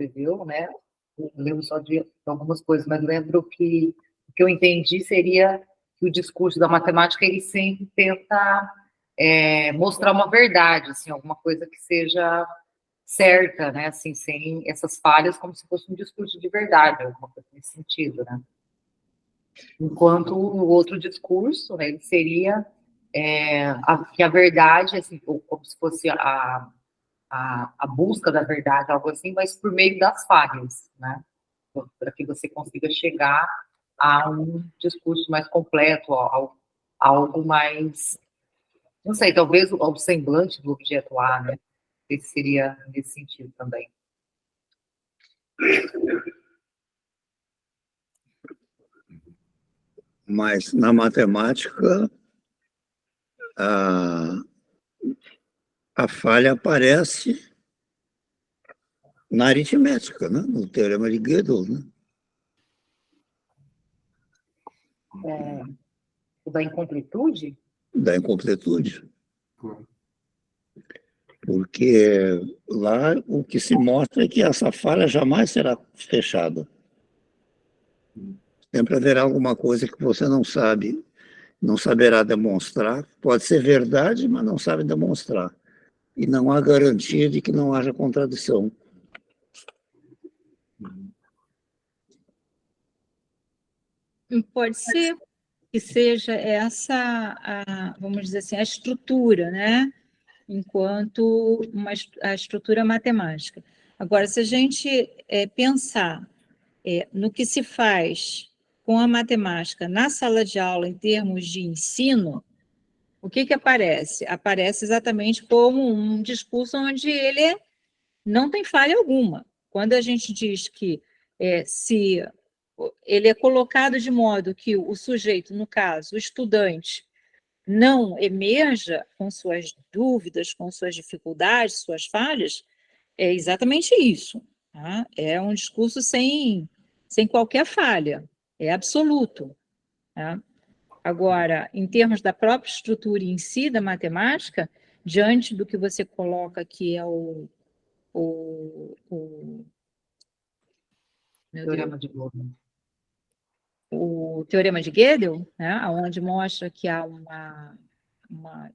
escreveu, né? Eu lembro só de algumas coisas, mas lembro que o que eu entendi seria que o discurso da matemática ele sempre tenta mostrar uma verdade, assim, alguma coisa que seja certa, né? Assim, sem essas falhas, como se fosse um discurso de verdade, alguma coisa nesse sentido, né? Enquanto o outro discurso, né, ele seria que a verdade, assim, como se fosse a busca da verdade, algo assim, mas por meio das falhas, né? Para que você consiga chegar a um discurso mais completo, a algo mais, não sei, talvez o semblante do objeto A, né? Esse seria nesse sentido também. Mas na matemática, a falha aparece na aritmética, né? No teorema de Gödel, né? O da incompletude? Da incompletude. Porque lá o que se mostra é que essa falha jamais será fechada. Sempre haverá alguma coisa que você não sabe, não saberá demonstrar. Pode ser verdade, mas não sabe demonstrar. E não há garantia de que não haja contradição. Pode ser que seja essa, vamos dizer assim, a estrutura, né? Enquanto a estrutura matemática. Agora, se a gente pensar no que se faz com a matemática na sala de aula em termos de ensino, o que aparece? Aparece exatamente como um discurso onde ele não tem falha alguma. Quando a gente diz que se ele é colocado de modo que o sujeito, no caso, o estudante, não emerja com suas dúvidas, com suas dificuldades, suas falhas, é exatamente isso. Tá? É um discurso sem qualquer falha, é absoluto. Tá? Agora, em termos da própria estrutura em si, da matemática, diante do que você coloca que é o Teorema de Gödel. O teorema de Gödel, né, onde mostra que há uma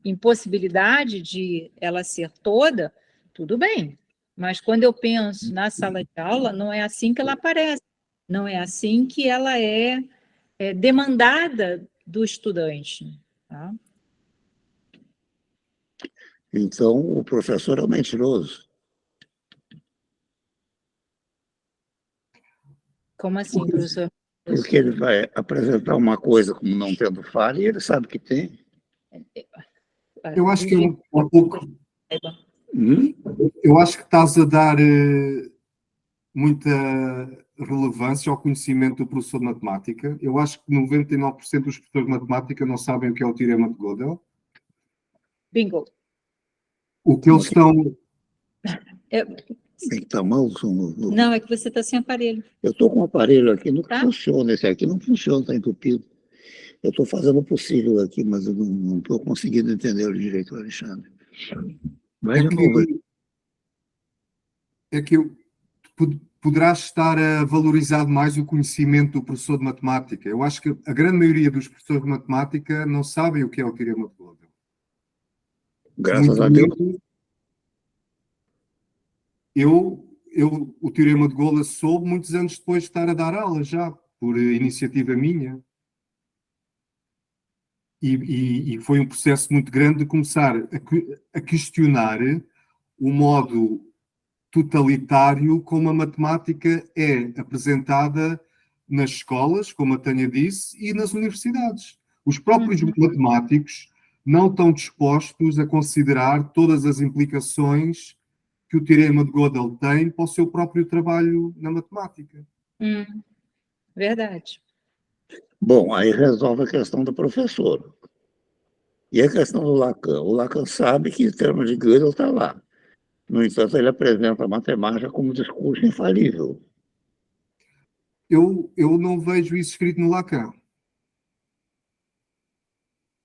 impossibilidade de ela ser toda, tudo bem. Mas quando eu penso na sala de aula, não é assim que ela aparece, não é assim que ela é demandada do estudante. Tá? Então, o professor é um mentiroso. Como assim, professor? Porque ele vai apresentar uma coisa como não tendo falha e ele sabe que tem. Eu acho que é um pouco... Eu acho que estás a dar muita relevância ao conhecimento do professor de matemática. Eu acho que 99% dos professores de matemática não sabem o que é o teorema de Gödel. Bingo. O que eles estão... Está mal? Não, é que você está sem aparelho. Eu estou com o aparelho aqui, não Tá? funciona. Esse aqui não funciona, está entupido. Eu estou fazendo o possível aqui, mas eu não estou conseguindo entender direito, Alexandre. Vai de novo. É que poderás estar a valorizar mais o conhecimento do professor de matemática. Eu acho que a grande maioria dos professores de matemática não sabem o que é o teorema de Gödel. Graças a Deus. O teorema de Gödel soube muitos anos depois de estar a dar aula já, por iniciativa minha. E foi um processo muito grande de começar a questionar o modo totalitário como a matemática é apresentada nas escolas, como a Tânia disse, e nas universidades. Os próprios matemáticos não estão dispostos a considerar todas as implicações que o teorema de Gödel tem para o seu próprio trabalho na matemática. Verdade. Bom, aí resolve a questão do professor. E a questão do Lacan? O Lacan sabe que o termo de Gödel está lá. No entanto, ele apresenta a matemática como discurso infalível. Eu não vejo isso escrito no Lacan.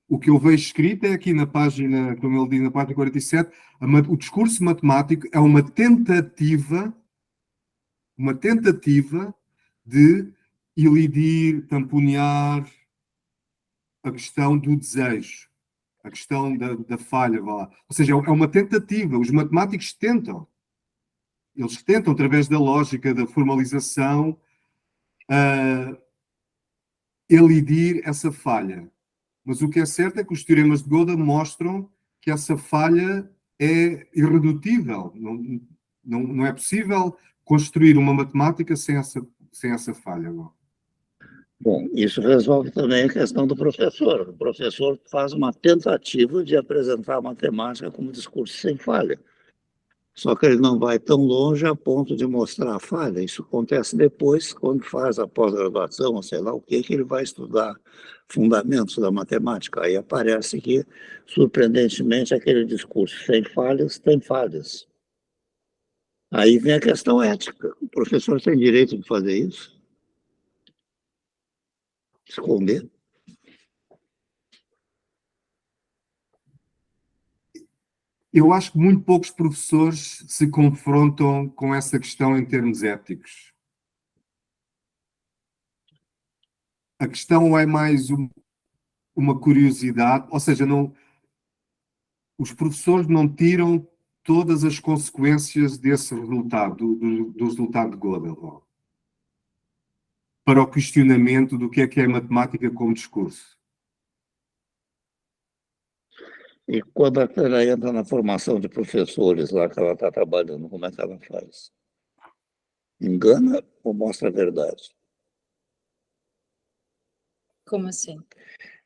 O que eu vejo escrito é aqui na página, como ele diz, na página 47, o discurso matemático é uma tentativa uma tentativa de ilidir, tamponear a questão do desejo, a questão da falha, vá lá. Ou seja, é uma tentativa. Os matemáticos tentam. Eles tentam, através da lógica, da formalização, elidir essa falha. Mas o que é certo é que os teoremas de Gödel mostram que essa falha é irredutível. Não é possível construir uma matemática sem essa falha. Bom, isso resolve também a questão do professor. O professor faz uma tentativa de apresentar a matemática como discurso sem falha. Só que ele não vai tão longe a ponto de mostrar a falha. Isso acontece depois, quando faz a pós-graduação, ou sei lá o que ele vai estudar fundamentos da matemática. Aí aparece que, surpreendentemente, aquele discurso sem falhas tem falhas. Aí vem a questão ética. O professor tem direito de fazer isso? Esconder? Eu acho que muito poucos professores se confrontam com essa questão em termos éticos. A questão é mais uma curiosidade, ou seja, os professores não tiram todas as consequências desse resultado, do resultado de Gödel, para o questionamento do que é matemática como discurso. E quando ela entra na formação de professores lá que ela está trabalhando, como é que ela faz? Engana ou mostra a verdade? Como assim?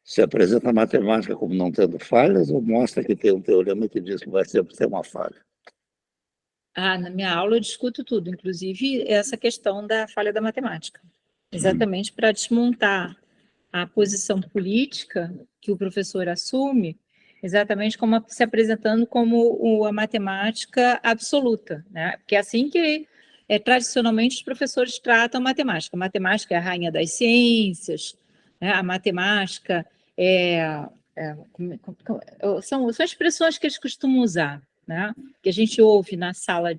Se apresenta a matemática como não tendo falhas ou mostra que tem um teorema que diz que vai sempre ter uma falha? Na minha aula eu discuto tudo, inclusive essa questão da falha da matemática, exatamente para desmontar a posição política que o professor assume, exatamente como se apresentando como a matemática absoluta, né? Porque é assim que tradicionalmente os professores tratam a matemática. A matemática é a rainha das ciências, né? A matemática são expressões que eles costumam usar, né? Que a gente ouve na sala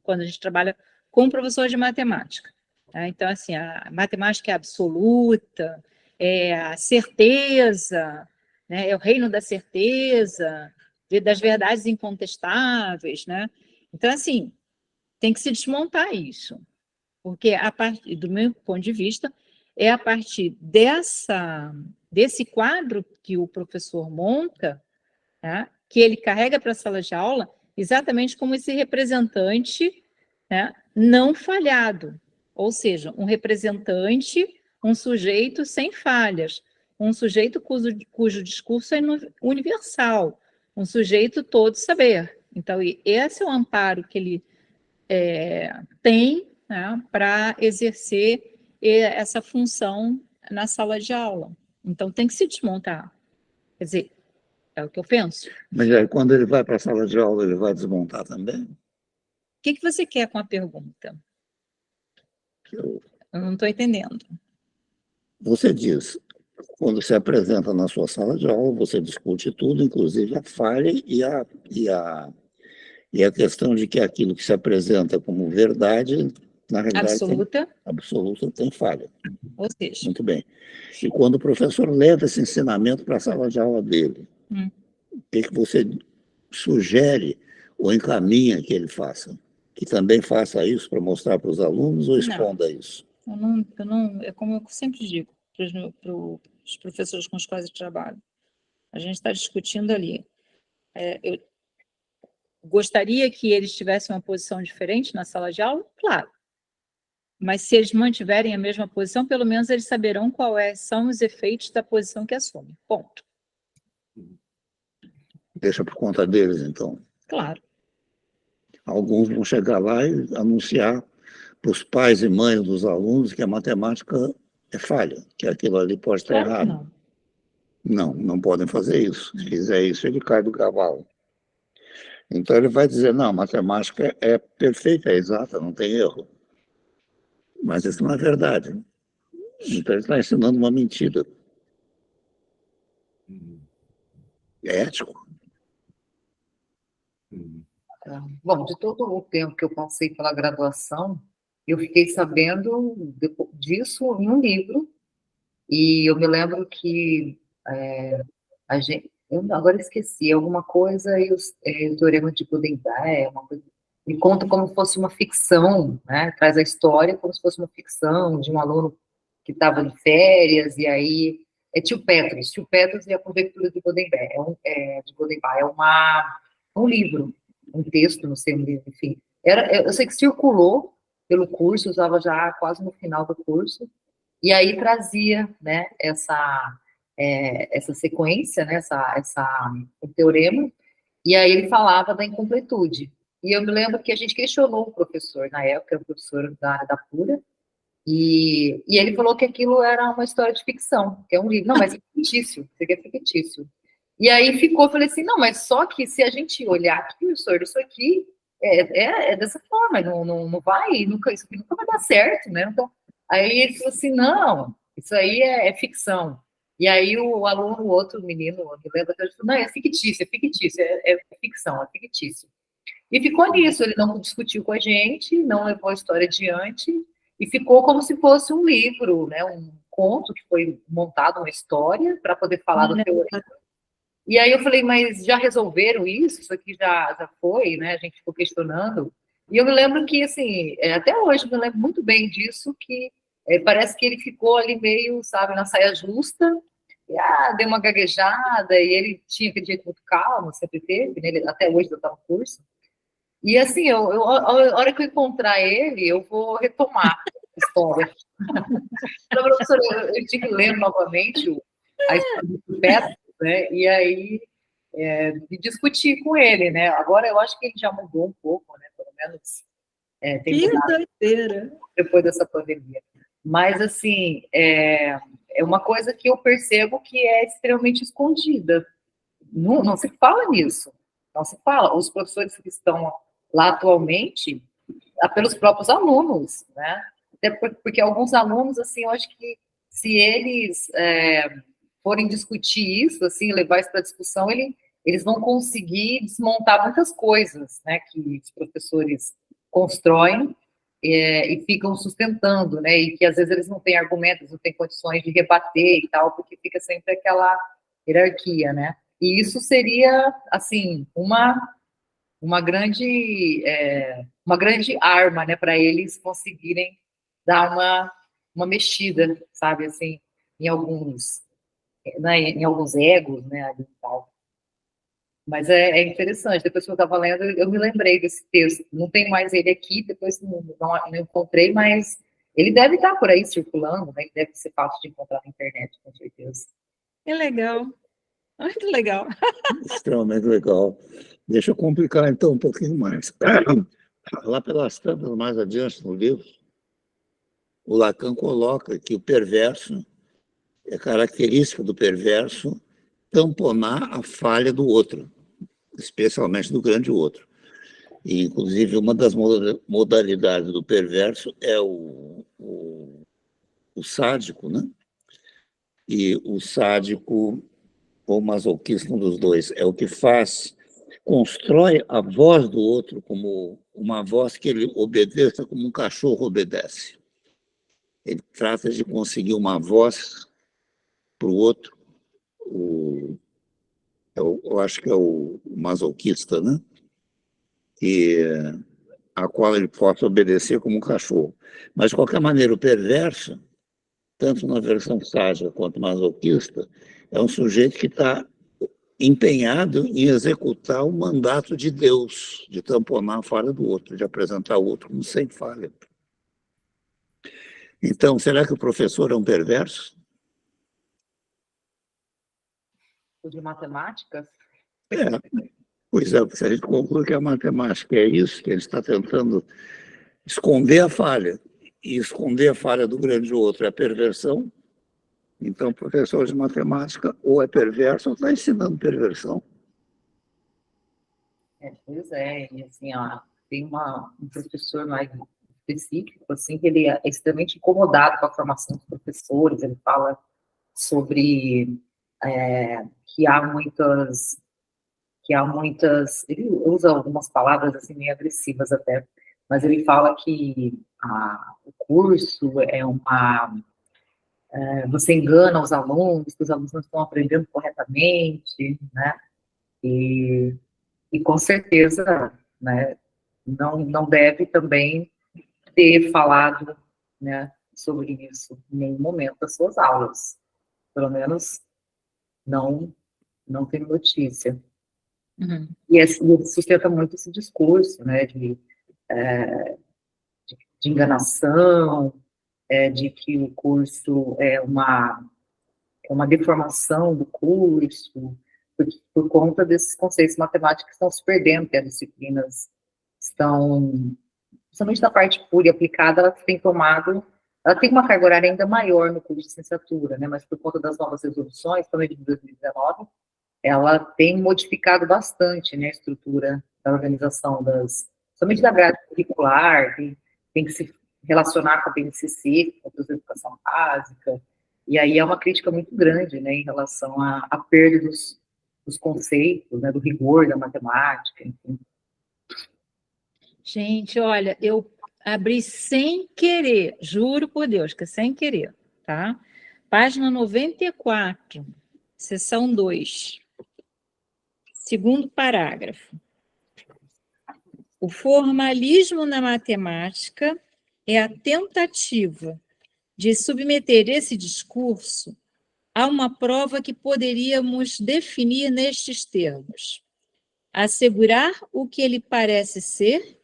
quando a gente trabalha com professor de matemática. Né? Então, assim, a matemática é absoluta, é a certeza, né? É o reino da certeza, das verdades incontestáveis, né? Então, assim, tem que se desmontar isso, porque a partir do meu ponto de vista é a partir desse quadro que o professor monta, né, que ele carrega para a sala de aula, exatamente como esse representante, né, não falhado, ou seja, um representante, um sujeito sem falhas, um sujeito cujo discurso é universal, um sujeito todo saber. Então, esse é o amparo que ele tem, né, para exercer essa função na sala de aula. Então, tem que se desmontar. Quer dizer, é o que eu penso. Mas aí, quando ele vai para a sala de aula, ele vai desmontar também? O que você quer com a pergunta? Eu não estou entendendo. Você diz, quando se apresenta na sua sala de aula, você discute tudo, inclusive a falha e a questão de que aquilo que se apresenta como verdade, na realidade, absoluta, tem falha. Ou seja... Muito bem. E quando o professor leva esse ensinamento para a sala de aula dele, o que você sugere ou encaminha que ele faça? Que também faça isso para mostrar para os alunos ou esconda isso? Eu não, é como eu sempre digo para os professores com os quais eu trabalho. A gente está discutindo ali. Eu gostaria que eles tivessem uma posição diferente na sala de aula? Claro. Mas se eles mantiverem a mesma posição, pelo menos eles saberão quais são os efeitos da posição que assumem. Ponto. Deixa por conta deles, então. Claro. Alguns vão chegar lá e anunciar para os pais e mães dos alunos que a matemática é falha, que aquilo ali pode estar errado. Não podem fazer isso. Se fizer isso, ele cai do cavalo. Então ele vai dizer, não, a matemática é perfeita, é exata, não tem erro. Mas isso não é verdade. Então ele está ensinando uma mentira. É ético. Bom, de todo o tempo que eu passei pela graduação, Eu fiquei sabendo disso em um livro, e eu me lembro que a gente, eu agora esqueci alguma coisa, e o Teorema de Gutenberg, uma coisa, me conta como se fosse uma ficção, né? Traz a história como se fosse uma ficção de um aluno que estava de férias, e aí é Tio Petros e a Conjectura de Gutenberg, de Gutenberg, um livro, um texto, não sei, um livro, enfim. Eu sei que circulou pelo curso, usava já quase no final do curso, e aí trazia, né, essa sequência, né, o teorema, e aí ele falava da incompletude. E eu me lembro que a gente questionou o professor, na época, o professor da área da Pura, e ele falou que aquilo era uma história de ficção, que é um livro. Não, mas é fictício, isso aqui é fictício. E aí ficou, falei assim, não, mas só que se a gente olhar aqui, professor, isso aqui é dessa forma, não vai, isso aqui nunca vai dar certo, né? Então, aí ele falou assim, não, isso aí é ficção. E aí o aluno, o outro menino, que lembra, ele falou, não, é fictício, é ficção, é fictício. E ficou nisso, ele não discutiu com a gente, não levou a história adiante, e ficou como se fosse um livro, né, um conto que foi montado, uma história, para poder falar do teorema. E aí eu falei, mas já resolveram isso? Isso aqui já foi, né? A gente ficou questionando. E eu me lembro que, assim, até hoje eu me lembro muito bem disso, que parece que ele ficou ali meio, sabe, na saia justa, e, deu uma gaguejada, e ele tinha aquele jeito muito calmo, sempre teve, né? Ele, até hoje eu estava no curso. E assim, a hora que eu encontrar ele, eu vou retomar a história. Então, professora, eu tive que ler novamente a história do Petro, né? E aí de discutir com ele, né? Agora eu acho que ele já mudou um pouco, né? Pelo menos tem Que mudado doideira! depois dessa pandemia. Mas assim, é uma coisa que eu percebo que é extremamente escondida. Não se fala nisso. Não se fala. Os professores que estão lá atualmente, pelos próprios alunos, né? Até porque alguns alunos, assim, eu acho que se eles forem discutir isso, assim, levar isso para discussão, eles vão conseguir desmontar muitas coisas, né, que os professores constroem e ficam sustentando, né, e que às vezes eles não têm argumentos, não têm condições de rebater e tal, porque fica sempre aquela hierarquia, né. E isso seria, assim, uma grande arma, né, para eles conseguirem dar uma mexida, sabe, assim, em alguns, né, em alguns egos, né, ali e tal. Mas é interessante, depois que eu estava lendo, eu me lembrei desse texto. Não tem mais ele aqui, depois não encontrei, mas ele deve estar por aí circulando, né? Deve ser fácil de encontrar na internet, com certeza. Que legal, muito legal. Extremamente legal. Deixa eu complicar, então, um pouquinho mais. Lá pelas tantas, mais adiante no livro, o Lacan coloca que o perverso, é característica do perverso tamponar a falha do outro, especialmente do grande outro. E, inclusive, uma das modalidades do perverso é o sádico, né? E o sádico, ou masoquista, um dos dois, é o que constrói a voz do outro como uma voz que ele obedeça como um cachorro obedece. Ele trata de conseguir uma voz para o outro, eu acho que é o masoquista, né? A qual ele possa obedecer como um cachorro. Mas, de qualquer maneira, o perverso, tanto na versão sádica quanto masoquista, é um sujeito que está empenhado em executar o mandato de Deus, de tamponar a falha do outro, de apresentar o outro como sem falha. Então, será que o professor é um perverso? De matemáticas? Pois é, se a gente conclui que a matemática é isso, que ele está tentando esconder a falha, e esconder a falha do grande outro é a perversão, então o professor de matemática ou é perverso ou está ensinando perversão. Pois é, e assim, tem um professor mais específico, assim, que ele é extremamente incomodado com a formação dos professores, ele fala sobre que há muitas, ele usa algumas palavras assim meio agressivas até, mas ele fala que o curso você engana os alunos, que os alunos não estão aprendendo corretamente, né? E com certeza, né, não deve também ter falado, né, sobre isso em nenhum momento das suas aulas. Pelo menos não tem notícia. Uhum. E ele sustenta muito esse discurso, né, de enganação, de que o curso é uma deformação do curso, por conta desses conceitos matemáticos que estão se perdendo, que as disciplinas estão, principalmente na parte pura e aplicada, ela tem uma carga horária ainda maior no curso de licenciatura, né, mas por conta das novas resoluções, também de 2019, ela tem modificado bastante, né, a estrutura da organização somente da grade curricular, tem que se relacionar com a BNCC, com a educação básica, e aí é uma crítica muito grande, né, em relação à perda dos conceitos, né, do rigor da matemática, enfim. Gente, olha, eu abri sem querer, juro por Deus, que é sem querer, tá? Página 94, seção 2, segundo parágrafo. O formalismo na matemática é a tentativa de submeter esse discurso a uma prova que poderíamos definir nestes termos: assegurar o que ele parece ser,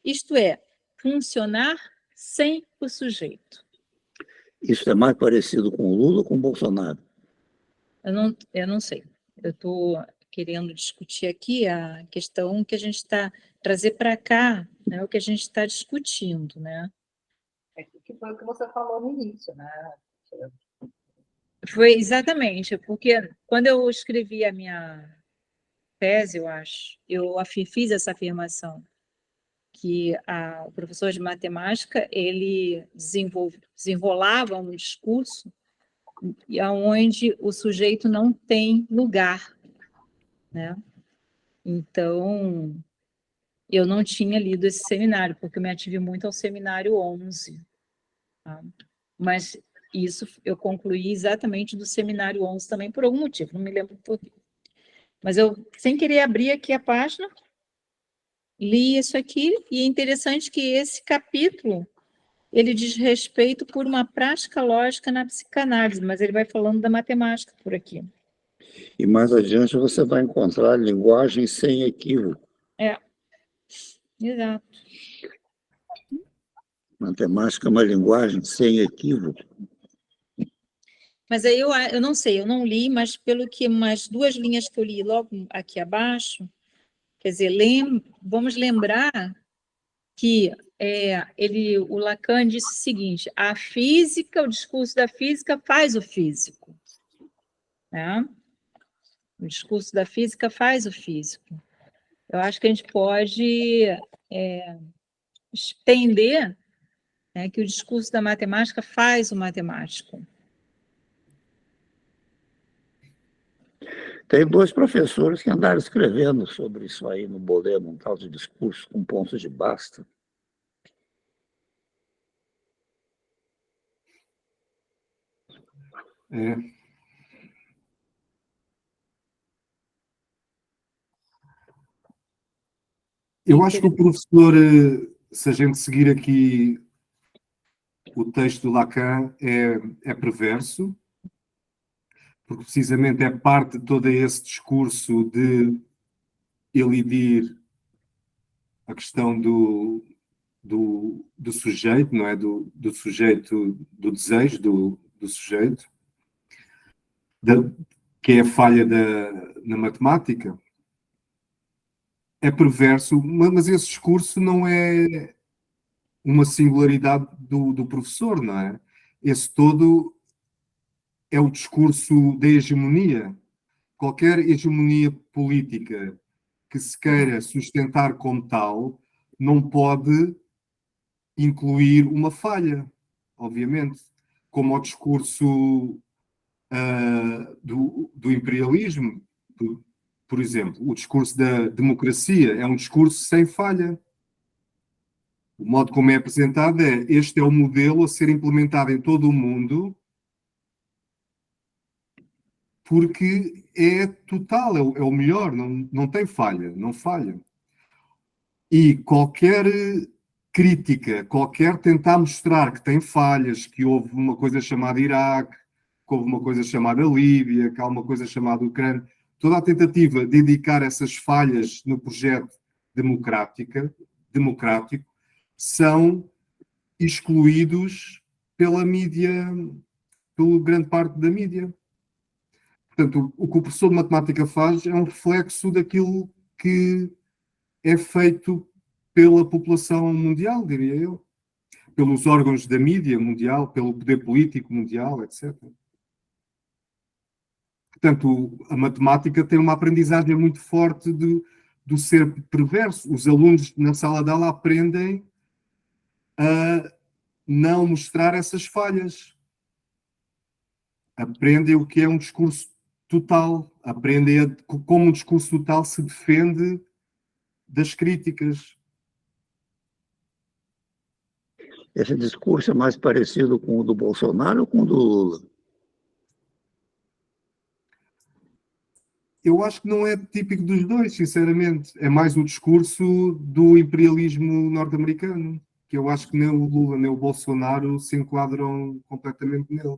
isto é, funcionar sem o sujeito. Isso é mais parecido com o Lula ou com o Bolsonaro? Eu não sei. Eu estou querendo discutir aqui a questão que a gente está trazer para cá, né, o que a gente está discutindo, né? Que foi o que você falou no início, né? Foi exatamente, porque quando eu escrevi a minha tese, eu acho, eu fiz essa afirmação, que o professor de matemática, ele desenrolava um discurso onde o sujeito não tem lugar, né? Então, eu não tinha lido esse seminário, porque eu me ative muito ao seminário 11, tá? Mas isso eu concluí exatamente do seminário 11 também, por algum motivo, não me lembro por quê. Mas eu, sem querer, abri aqui a página, li isso aqui, e é interessante que esse capítulo, ele diz respeito por uma prática lógica na psicanálise, mas ele vai falando da matemática por aqui. E mais adiante você vai encontrar linguagem sem equívoco. É, exato. Matemática é uma linguagem sem equívoco. Mas aí eu não sei, eu não li, mas pelo que umas 2 linhas que eu li logo aqui abaixo, quer dizer, vamos lembrar que o Lacan disse o seguinte: a física, o discurso da física faz o físico, né? O discurso da física faz o físico. Eu acho que a gente pode estender, né, que o discurso da matemática faz o matemático. Tem 2 professores que andaram escrevendo sobre isso aí no Bolema, um tal de discurso com pontos de basta. Eu acho que o professor, se a gente seguir aqui o texto do Lacan, é perverso, porque precisamente é parte de todo esse discurso de elidir a questão do sujeito, não é? Do sujeito, do desejo do sujeito, que é a falha na matemática. É perverso, mas esse discurso não é uma singularidade do professor, não é? Esse todo é o discurso da hegemonia. Qualquer hegemonia política que se queira sustentar como tal não pode incluir uma falha, obviamente, como o discurso do imperialismo, por exemplo. O discurso da democracia é um discurso sem falha. O modo como é apresentado é: este é o modelo a ser implementado em todo o mundo, porque é total, é o melhor, não tem falha, não falha. E qualquer crítica, qualquer tentar mostrar que tem falhas, que houve uma coisa chamada Iraque, que houve uma coisa chamada Líbia, que há uma coisa chamada Ucrânia, toda a tentativa de indicar essas falhas no projeto democrático são excluídos pela mídia, pela grande parte da mídia. Portanto, o que o professor de matemática faz é um reflexo daquilo que é feito pela população mundial, diria eu, pelos órgãos da mídia mundial, pelo poder político mundial, etc. Portanto, a matemática tem uma aprendizagem muito forte do ser perverso. Os alunos na sala de aula aprendem a não mostrar essas falhas. Aprendem o que é um discurso total. Aprendem como um discurso total se defende das críticas. Esse discurso é mais parecido com o do Bolsonaro ou com o do Lula? Eu acho que não é típico dos dois, sinceramente. É mais o discurso do imperialismo norte-americano, que eu acho que nem o Lula nem o Bolsonaro se enquadram completamente nele.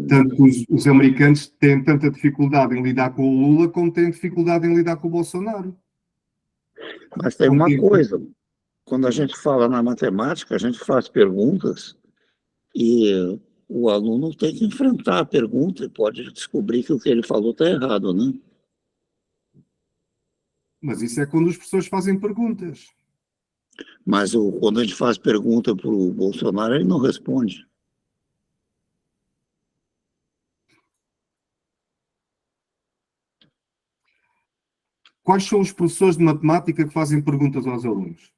Tanto que os americanos têm tanta dificuldade em lidar com o Lula como têm dificuldade em lidar com o Bolsonaro. Mas tem uma coisa, quando a gente fala na matemática, a gente faz perguntas e o aluno tem que enfrentar a pergunta e pode descobrir que o que ele falou está errado, né? Mas isso é quando as pessoas fazem perguntas. Mas quando a gente faz pergunta para o Bolsonaro, ele não responde. Quais são os professores de matemática que fazem perguntas aos alunos?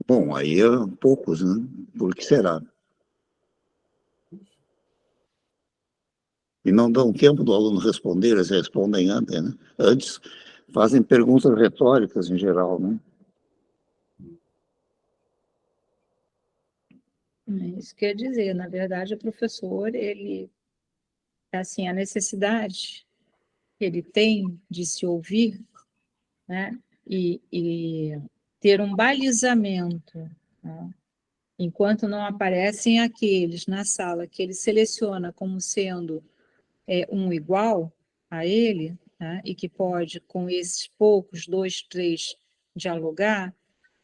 Bom, aí é poucos, né? Por que será? E não dão tempo do aluno responder, eles respondem antes, né? Antes, fazem perguntas retóricas em geral, né? Isso quer dizer, na verdade, o professor, ele, assim, a necessidade que ele tem de se ouvir, né, e ter um balizamento, né, enquanto não aparecem aqueles na sala que ele seleciona como sendo um igual a ele, né, e que pode, com esses poucos, 2, 3, dialogar,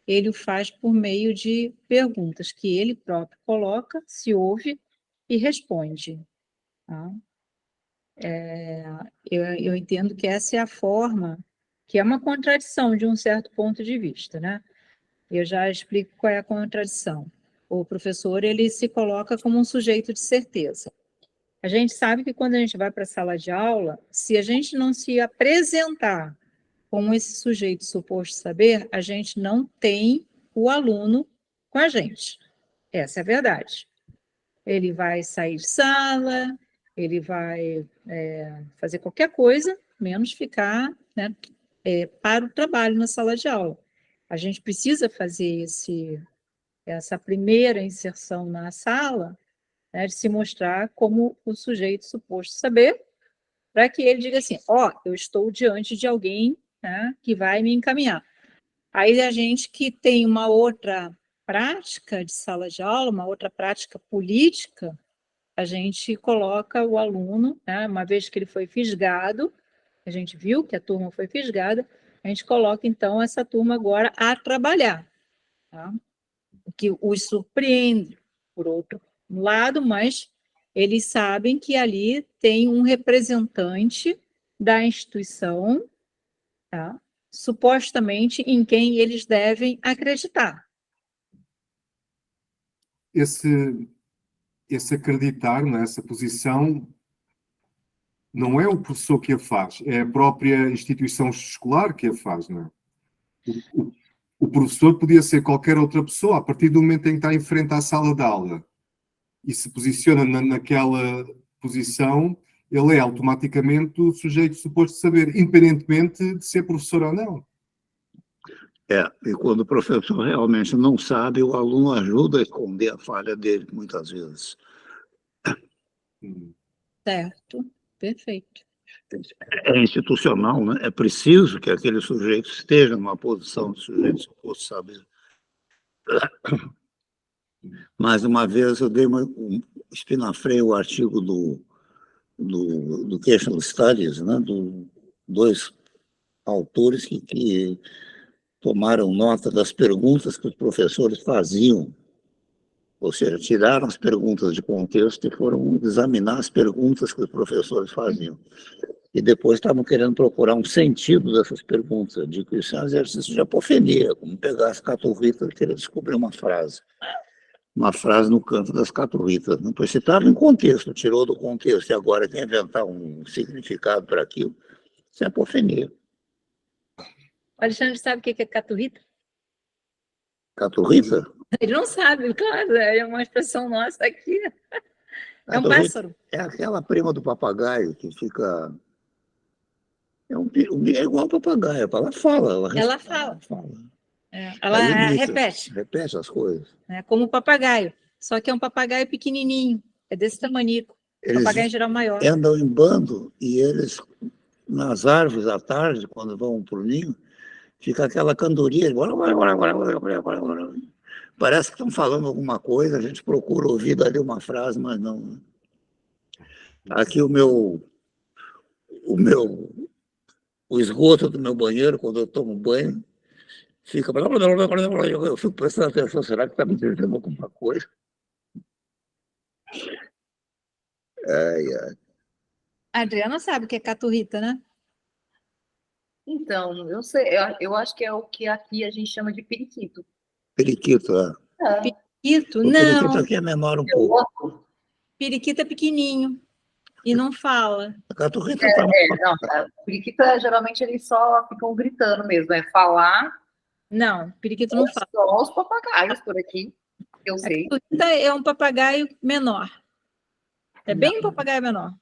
ele o faz por meio de perguntas que ele próprio coloca, se ouve e responde. Tá? Eu entendo que essa é a forma, que é uma contradição de um certo ponto de vista, né? Eu já explico qual é a contradição. O professor, ele se coloca como um sujeito de certeza. A gente sabe que quando a gente vai para a sala de aula, se a gente não se apresentar como esse sujeito suposto saber, a gente não tem o aluno com a gente. Essa é a verdade. Ele vai sair de sala, ele vai fazer qualquer coisa, menos ficar, né, para o trabalho na sala de aula. A gente precisa fazer essa primeira inserção na sala, né, de se mostrar como o sujeito suposto saber, para que ele diga assim, eu estou diante de alguém, né, que vai me encaminhar. Aí a gente que tem uma outra prática de sala de aula, uma outra prática política, a gente coloca o aluno, né, uma vez que ele foi fisgado, a gente viu que a turma foi fisgada, a gente coloca, então, essa turma agora a trabalhar. Tá? O que os surpreende, por outro lado, mas eles sabem que ali tem um representante da instituição, tá? Supostamente em quem eles devem acreditar. Esse acreditar nessa posição não é o professor que a faz, é a própria instituição escolar que a faz, não é? O professor podia ser qualquer outra pessoa, a partir do momento em que está em frente à sala de aula e se posiciona naquela posição, ele é automaticamente o sujeito suposto saber, independentemente de ser professor ou não. E quando o professor realmente não sabe, o aluno ajuda a esconder a falha dele, muitas vezes. Certo, perfeito. É institucional, né? É preciso que aquele sujeito esteja numa posição de sujeito suposto saber. Mais uma vez, eu dei espinafrei o artigo do Question Studies, né? Dois autores que tomaram nota das perguntas que os professores faziam, ou seja, tiraram as perguntas de contexto e foram examinar as perguntas que os professores faziam. E depois estavam querendo procurar um sentido dessas perguntas. Eu digo que isso é um exercício de apofenia, como pegar as caturritas e querer descobrir uma frase no canto das caturritas. Né? Pois se estava em contexto, tirou do contexto e agora quer inventar um significado para aquilo, isso é apofenia. O Alexandre sabe o que é caturrita? Caturrita? Ele não sabe, claro, é uma expressão nossa aqui. É um pássaro. É aquela prima do papagaio que fica... É igual ao papagaio, ela fala. Ela fala. Ela repete. Repete as coisas. É como o papagaio, só que é um papagaio pequenininho, é desse tamanico. Eles papagaio em geral maior. Andam em bando e eles, nas árvores à tarde, quando vão para o ninho, fica aquela cantoria. Parece que estão falando alguma coisa, a gente procura ouvir dali uma frase, mas não. Aqui o esgoto do meu banheiro, quando eu tomo banho, fica... Eu fico prestando atenção, será que está me dizendo alguma coisa? A Adriana sabe o que é caturrita, né? Então, eu sei, eu acho que é o que aqui a gente chama de periquito. Periquito, Periquito? O Não. periquito aqui é menor um pouco. Periquito é pequenininho e não fala. A caturrita o periquito geralmente eles só ficam gritando mesmo, é falar. Não, periquito não fala. Só os papagaios por aqui, eu sei. A caturrita é um papagaio menor. É bem um papagaio menor.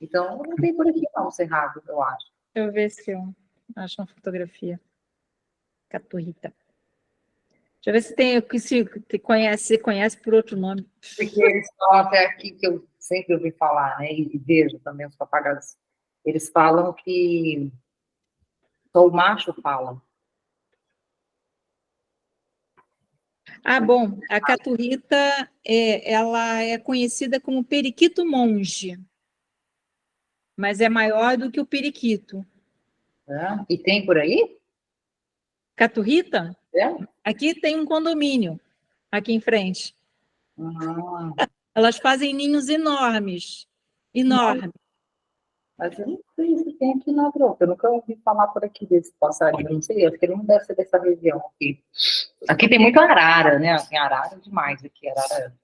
Então, não tem por aqui não, Cerrado, eu acho. Deixa eu ver se eu acho uma fotografia. Caturrita. Deixa eu ver se tem, se conhece por outro nome. Porque eles falam até aqui, que eu sempre ouvi falar, né, e vejo também os papagaios, eles falam que só o macho fala. Bom, a caturrita, ela é conhecida como periquito monge, mas é maior do que o periquito. E tem por aí? Caturrita? É? Aqui tem um condomínio, aqui em frente. Elas fazem ninhos enormes. Mas eu não sei se tem aqui na Europa. Eu nunca ouvi falar por aqui desse passarinho. Não sei, acho que ele não deve ser dessa região aqui. Aqui tem muito arara, né? Tem arara demais aqui. Arara.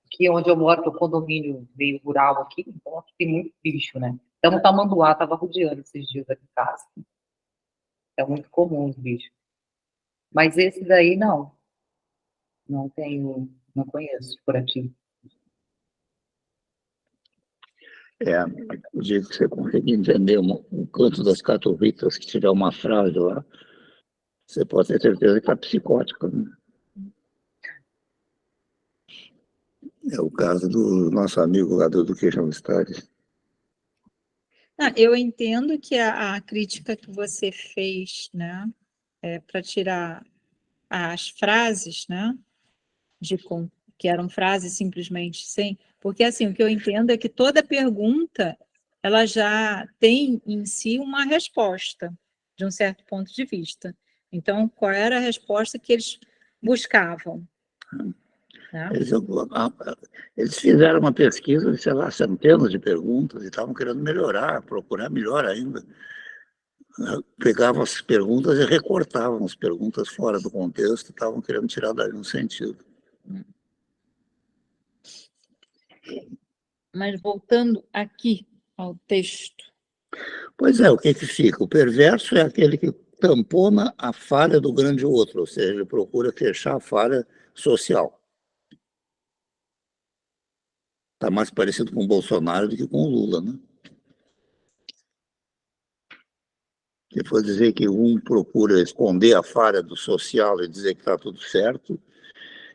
Aqui onde eu moro, que é o condomínio meio rural aqui, então aqui tem muito bicho, né? Então o tamanduá estava rodeando esses dias aqui em casa. É muito comum os bichos. Mas esse daí não. Não tenho, não conheço por aqui. O dia que você conseguir entender o canto das caturritas, que tiver uma frase lá, você pode ter certeza que está psicótica, né? É o caso do nosso amigo lá do Education Studies. Eu entendo que a crítica que você fez, né, para tirar as frases, né, que eram frases simplesmente sem, porque assim, o que eu entendo é que toda pergunta ela já tem em si uma resposta, de um certo ponto de vista. Então, qual era a resposta que eles buscavam? Né? Eles fizeram uma pesquisa de, sei lá, centenas de perguntas e estavam querendo melhorar, procurar melhor ainda. Pegavam as perguntas e recortavam as perguntas fora do contexto e estavam querendo tirar dali um sentido. Mas voltando aqui ao texto. Pois é, o que fica? O perverso é aquele que tampona a falha do grande outro, ou seja, ele procura fechar a falha social. Está mais parecido com o Bolsonaro do que com o Lula, né? Se for dizer que um procura esconder a falha do social e dizer que está tudo certo,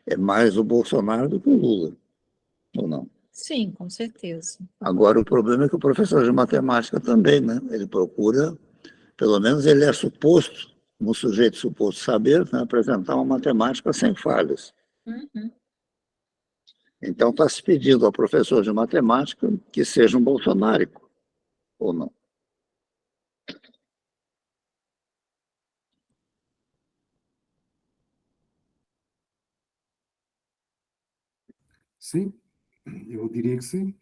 é mais o Bolsonaro do que o Lula, ou não? Sim, com certeza. Agora, o problema é que o professor de matemática também, né? Ele procura, pelo menos ele é suposto, como sujeito suposto saber, né, apresentar uma matemática sem falhas. Uhum. Então, está se pedindo ao professor de matemática que seja um bolsonárico, ou não? Sim, eu diria que sim.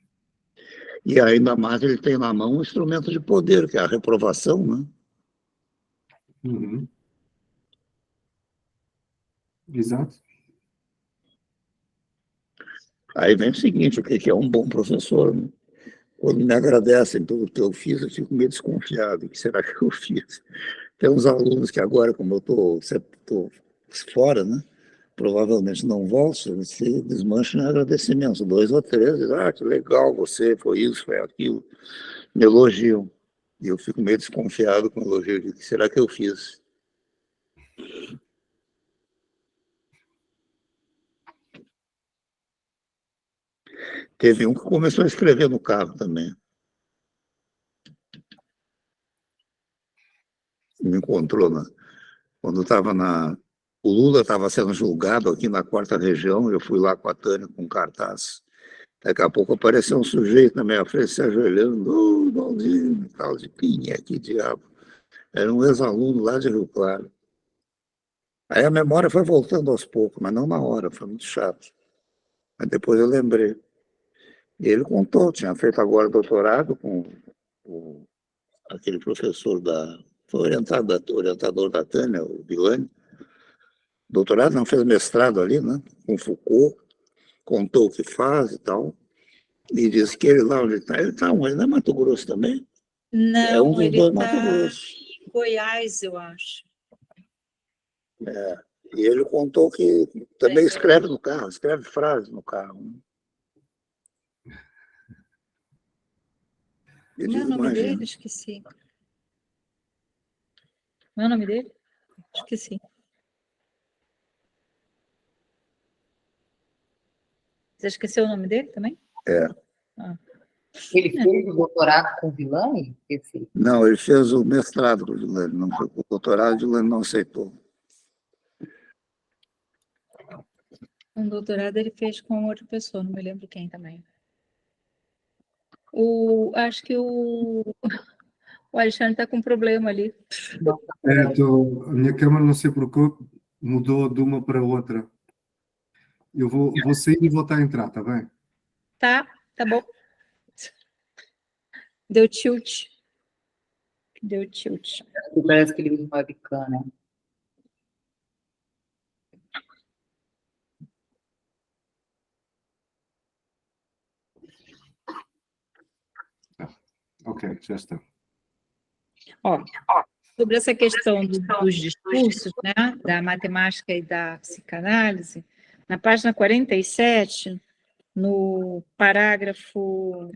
E ainda mais ele tem na mão um instrumento de poder, que é a reprovação, né? Uhum. Exato. Aí vem o seguinte, o que é um bom professor, né? Quando me agradecem pelo que eu fiz, eu fico meio desconfiado. O que será que eu fiz? Tem uns alunos que agora, como eu estou fora, né? Provavelmente não volto, se desmancham em agradecimento. 2 ou 3, dizem, que legal você, foi isso, foi aquilo. Me elogiam. E eu fico meio desconfiado com o elogio. O que será que eu fiz? Teve um que começou a escrever no carro também. Me encontrou quando estava o Lula estava sendo julgado aqui na 4ª região, eu fui lá com a Tânia com cartaz. Daqui a pouco apareceu um sujeito na minha frente se ajoelhando, Valdinho, tal de quem é que diabo? Era um ex-aluno lá de Rio Claro. Aí a memória foi voltando aos poucos, mas não na hora, foi muito chato. Mas depois eu lembrei. E ele contou, tinha feito agora doutorado com aquele professor foi orientador da Tânia, o Bilani. Doutorado não, fez mestrado ali, né? Com Foucault, contou o que faz e tal. E disse que ele lá onde ele está onde? Não é Mato Grosso também? É um Não, dos ele 2 Mato está Grosso. em Goiás, eu acho. E ele contou que também escreve no carro, escreve frases no carro. Né? Eu Como é o digo, nome dele? imagina. Esqueci. Não é o nome dele? Esqueci. Você esqueceu o nome dele também? É. Ele fez o doutorado com Villani? Esse... Não, ele fez o mestrado com o Vilani, não foi o doutorado, o Vilani não aceitou. Um doutorado ele fez com outra pessoa, não me lembro quem também. Acho que o Alexandre está com um problema ali. A minha câmera, não sei porquê, mudou de uma para outra. Eu vou sair e voltar a entrar, está bem? Tá bom. Deu tilt. Parece que ele usa uma webcam, né? Ok, já está. Sobre essa questão dos discursos, né, da matemática e da psicanálise, na página 47, no parágrafo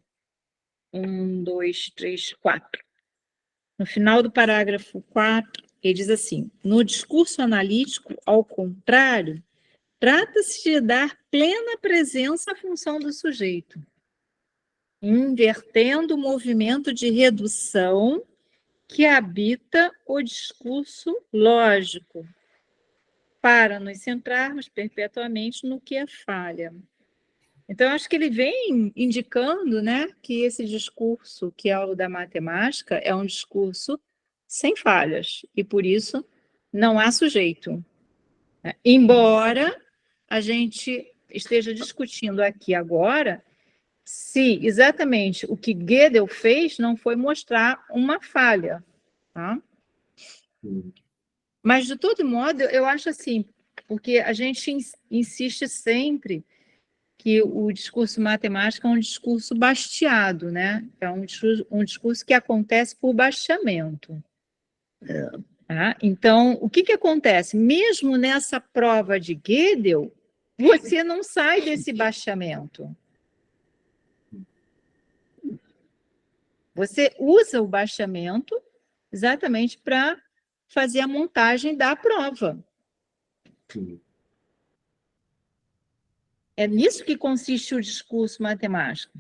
1, 2, 3, 4, no final do parágrafo 4, ele diz assim: no discurso analítico, ao contrário, trata-se de dar plena presença à função do sujeito, invertendo o movimento de redução que habita o discurso lógico, para nos centrarmos perpetuamente no que é falha. Então, acho que ele vem indicando, né, que esse discurso, que é o da matemática, é um discurso sem falhas, e por isso não há sujeito. Embora a gente esteja discutindo aqui agora se exatamente o que Gödel fez não foi mostrar uma falha, tá? Mas, de todo modo, eu acho assim, porque a gente insiste sempre que o discurso matemático é um discurso bastiado, né? É um discurso que acontece por bastiamento. Tá? Então, o que acontece? Mesmo nessa prova de Gödel, você não sai desse bastiamento. Você usa o bastiamento exatamente para fazer a montagem da prova. Sim. É nisso que consiste o discurso matemático.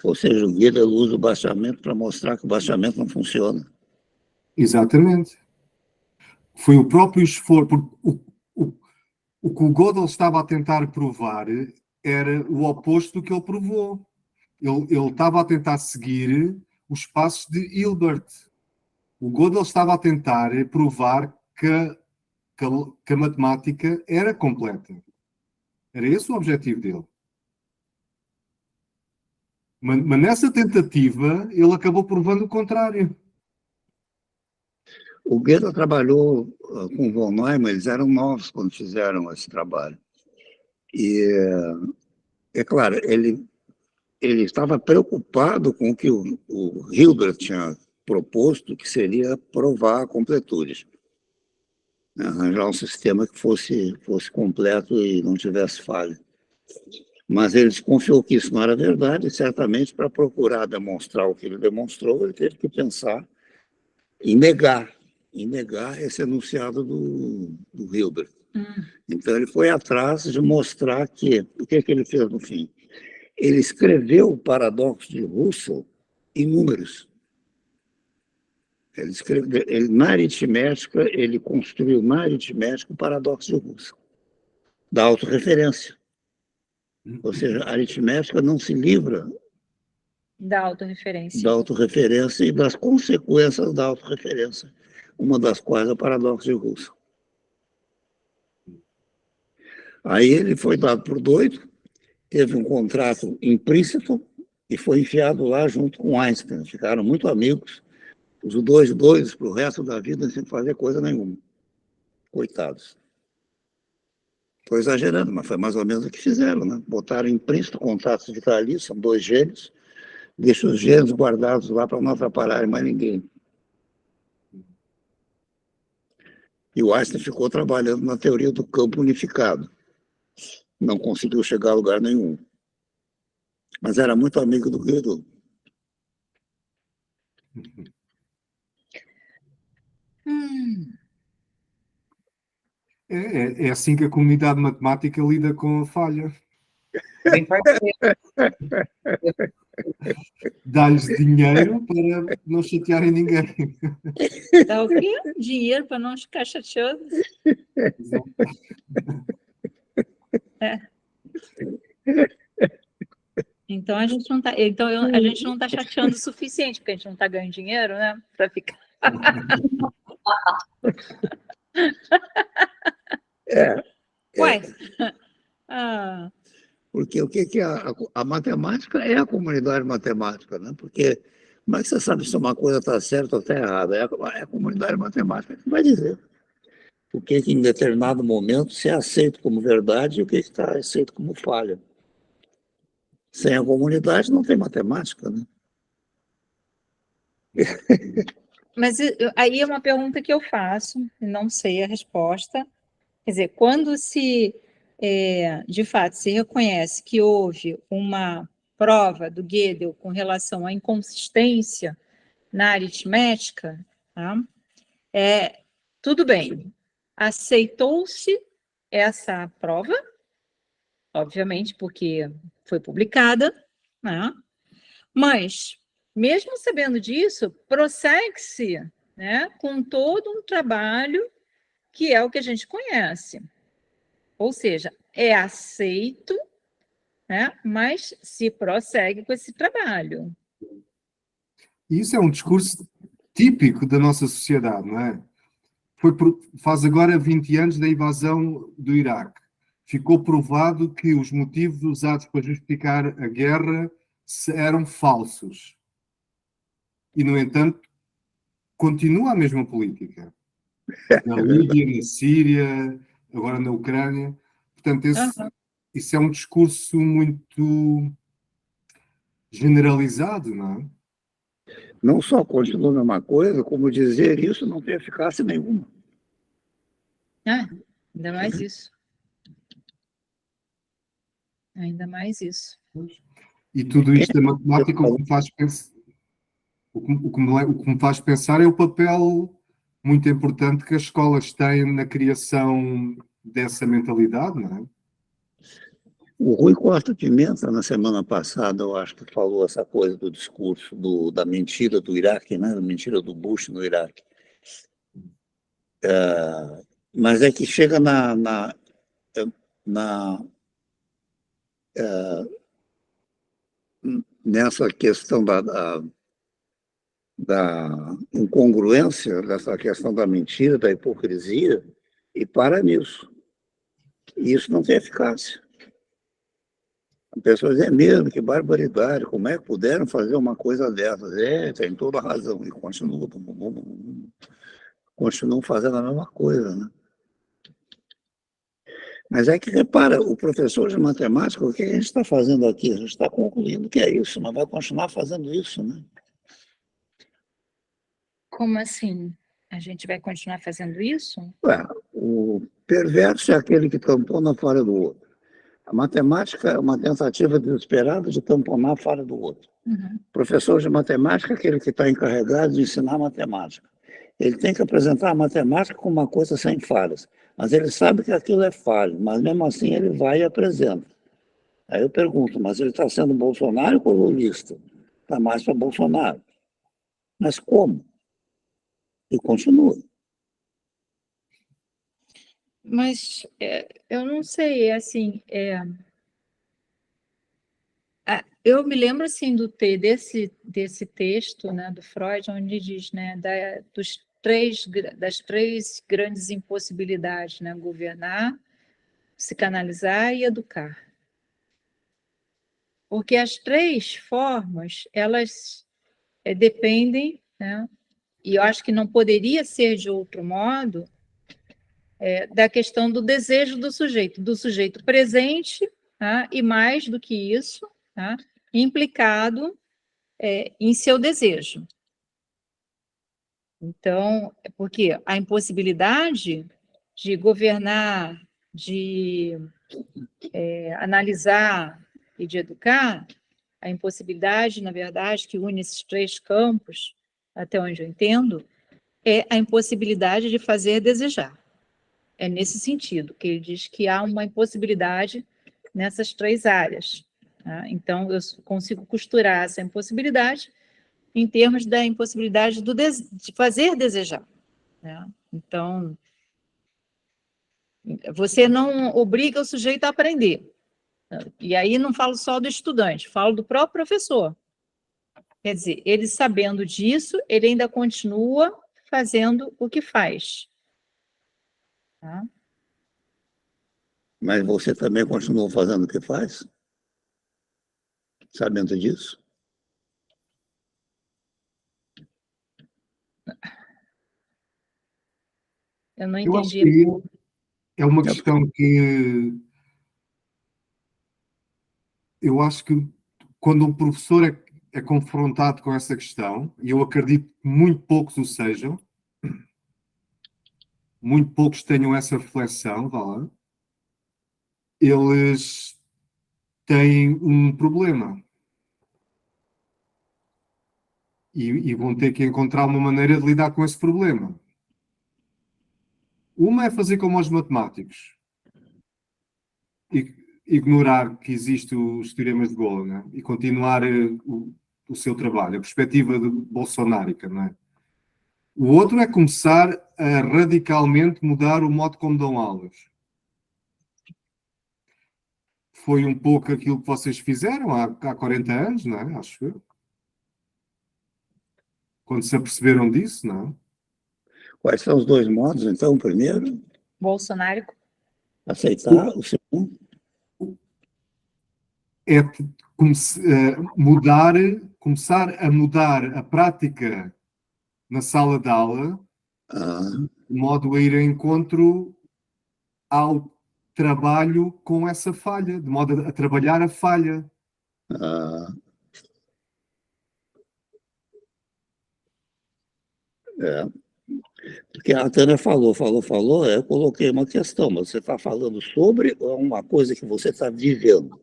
Ou seja, o Gödel usa o baixamento para mostrar que o baixamento não funciona. Exatamente. Foi o próprio esforço. Porque o que o Gödel estava a tentar provar era o oposto do que ele provou. Ele estava a tentar seguir os passos de Hilbert. O Gödel estava a tentar provar que a matemática era completa. Era esse o objetivo dele. Mas nessa tentativa, ele acabou provando o contrário. O Gödel trabalhou com von Neumann, eles eram novos quando fizeram esse trabalho. E, é claro, ele estava preocupado com o que o Hilbert tinha proposto, que seria provar completudes. Né? Arranjar um sistema que fosse completo e não tivesse falha. Mas ele desconfiou que isso não era verdade, e certamente para procurar demonstrar o que ele demonstrou, ele teve que pensar em negar esse enunciado do Hilbert. Então ele foi atrás de mostrar que o que ele fez no fim. Ele escreveu o paradoxo de Russell em números. Na aritmética, ele construiu na aritmética o paradoxo de Russell, da autorreferência. Ou seja, a aritmética não se livra Da autorreferência. da autorreferência e das consequências da autorreferência, uma das quais é o paradoxo de Russell. Aí ele foi dado por doido, teve um contrato implícito e foi enfiado lá junto com Einstein. Ficaram muito amigos, os dois doidos para o resto da vida sem fazer coisa nenhuma. Coitados. Estou exagerando, mas foi mais ou menos o que fizeram, né? Botaram implícito contratos vitalícios, são dois gênios, deixam os gênios guardados lá para não atrapalharem mais ninguém. E o Einstein ficou trabalhando na teoria do campo unificado. Não conseguiu chegar a lugar nenhum. Mas era muito amigo do Gödel. É assim que a comunidade matemática lida com a falha. Bem parceiro. Dá-lhes dinheiro para não chatearem ninguém. Dá o quê? Dinheiro para não ficar chateado. É. Então a gente não está, a gente não está chateando o suficiente, porque a gente não está ganhando dinheiro, né? Para ficar. Ué. Porque o que a matemática é a comunidade matemática, né? Porque como é que você sabe se uma coisa está certa ou está errada? É a comunidade matemática que vai dizer o que em determinado momento se é aceito como verdade e o que está aceito como falha. Sem a comunidade não tem matemática, né? Mas aí é uma pergunta que eu faço, e não sei a resposta. Quer dizer, quando de fato, se reconhece que houve uma prova do Gödel com relação à inconsistência na aritmética, tá? Tudo bem, aceitou-se essa prova, obviamente, porque foi publicada, né? Mas, mesmo sabendo disso, prossegue-se, né, com todo um trabalho que é o que a gente conhece. Ou seja, é aceito, né, mas se prossegue com esse trabalho. Isso é um discurso típico da nossa sociedade, não é? Faz agora 20 anos da invasão do Iraque. Ficou provado que os motivos usados para justificar a guerra eram falsos. E, no entanto, continua a mesma política. Na Líbia, na Síria, agora na Ucrânia. Portanto, isso é um discurso muito generalizado, não é? Não só continua a mesma coisa, como dizer isso não tem eficácia nenhuma. Ainda mais isso. Ainda mais isso. E tudo isto é matemática, o que faz pensar. o que me faz pensar é o papel muito importante que as escolas têm na criação dessa mentalidade, não é? O Rui Costa Pimenta, na semana passada, eu acho que falou essa coisa do discurso da mentira do Iraque, né? Da mentira do Bush no Iraque. Mas é que chega nessa questão da incongruência, dessa questão da mentira, da hipocrisia, e para nisso. E isso não tem eficácia. A pessoa diz, é mesmo, que barbaridade, como é que puderam fazer uma coisa dessas? Tem toda a razão, e continuam fazendo a mesma coisa, né? Mas é que, repara, o professor de matemática, o que a gente está fazendo aqui? A gente está concluindo que é isso, mas vai continuar fazendo isso, né? Como assim? A gente vai continuar fazendo isso? Ué, o perverso é aquele que tampona a falha do outro. A matemática é uma tentativa desesperada de tamponar a falha do outro. Uhum. O professor de matemática é aquele que está encarregado de ensinar matemática. Ele tem que apresentar a matemática como uma coisa sem falhas, mas ele sabe que aquilo é falho, mas mesmo assim ele vai e apresenta. Aí eu pergunto, mas ele está sendo Bolsonaro ou lulista? Está mais para Bolsonaro. Mas como? E continua. Mas eu não sei, assim, eu me lembro assim desse texto, né, do Freud, onde diz, né, das três grandes impossibilidades, né, governar, psicanalizar e educar. Porque as três formas, elas dependem, né, e eu acho que não poderia ser de outro modo, da questão do desejo do sujeito presente, tá? E mais do que isso, tá? Implicado em seu desejo. Então, porque a impossibilidade de governar, de analisar e de educar, a impossibilidade, na verdade, que une esses três campos, até onde eu entendo, é a impossibilidade de fazer desejar. É nesse sentido que ele diz que há uma impossibilidade nessas três áreas. Tá? Então, eu consigo costurar essa impossibilidade em termos da impossibilidade de fazer desejar. Né? Então, você não obriga o sujeito a aprender. E aí não falo só do estudante, falo do próprio professor. Quer dizer, ele sabendo disso, ele ainda continua fazendo o que faz. Tá? Mas você também continua fazendo o que faz? Sabendo disso? Eu não Eu acho entendi. que é uma questão que eu acho que quando um professor é confrontado com essa questão, e eu acredito que muito poucos o sejam, muito poucos tenham essa reflexão, vá lá, eles têm um problema. E vão ter que encontrar uma maneira de lidar com esse problema. Uma é fazer como os matemáticos. Ignorar que existem os teoremas de Gödel, né? E continuar o seu trabalho, a perspectiva bolsonárica, não é? O outro é começar a radicalmente mudar o modo como dão aulas. Foi um pouco aquilo que vocês fizeram há 40 anos, não é? Acho eu. Quando se aperceberam disso, não é? Quais são os dois modos, então? Primeiro, Bolsonaro. aceitar. O segundo, É começar a mudar a prática na sala de aula, de modo a ir ao encontro ao trabalho com essa falha, de modo a trabalhar a falha. porque a Tânia falou, eu coloquei uma questão, mas você está falando sobre ou é uma coisa que você está vivendo?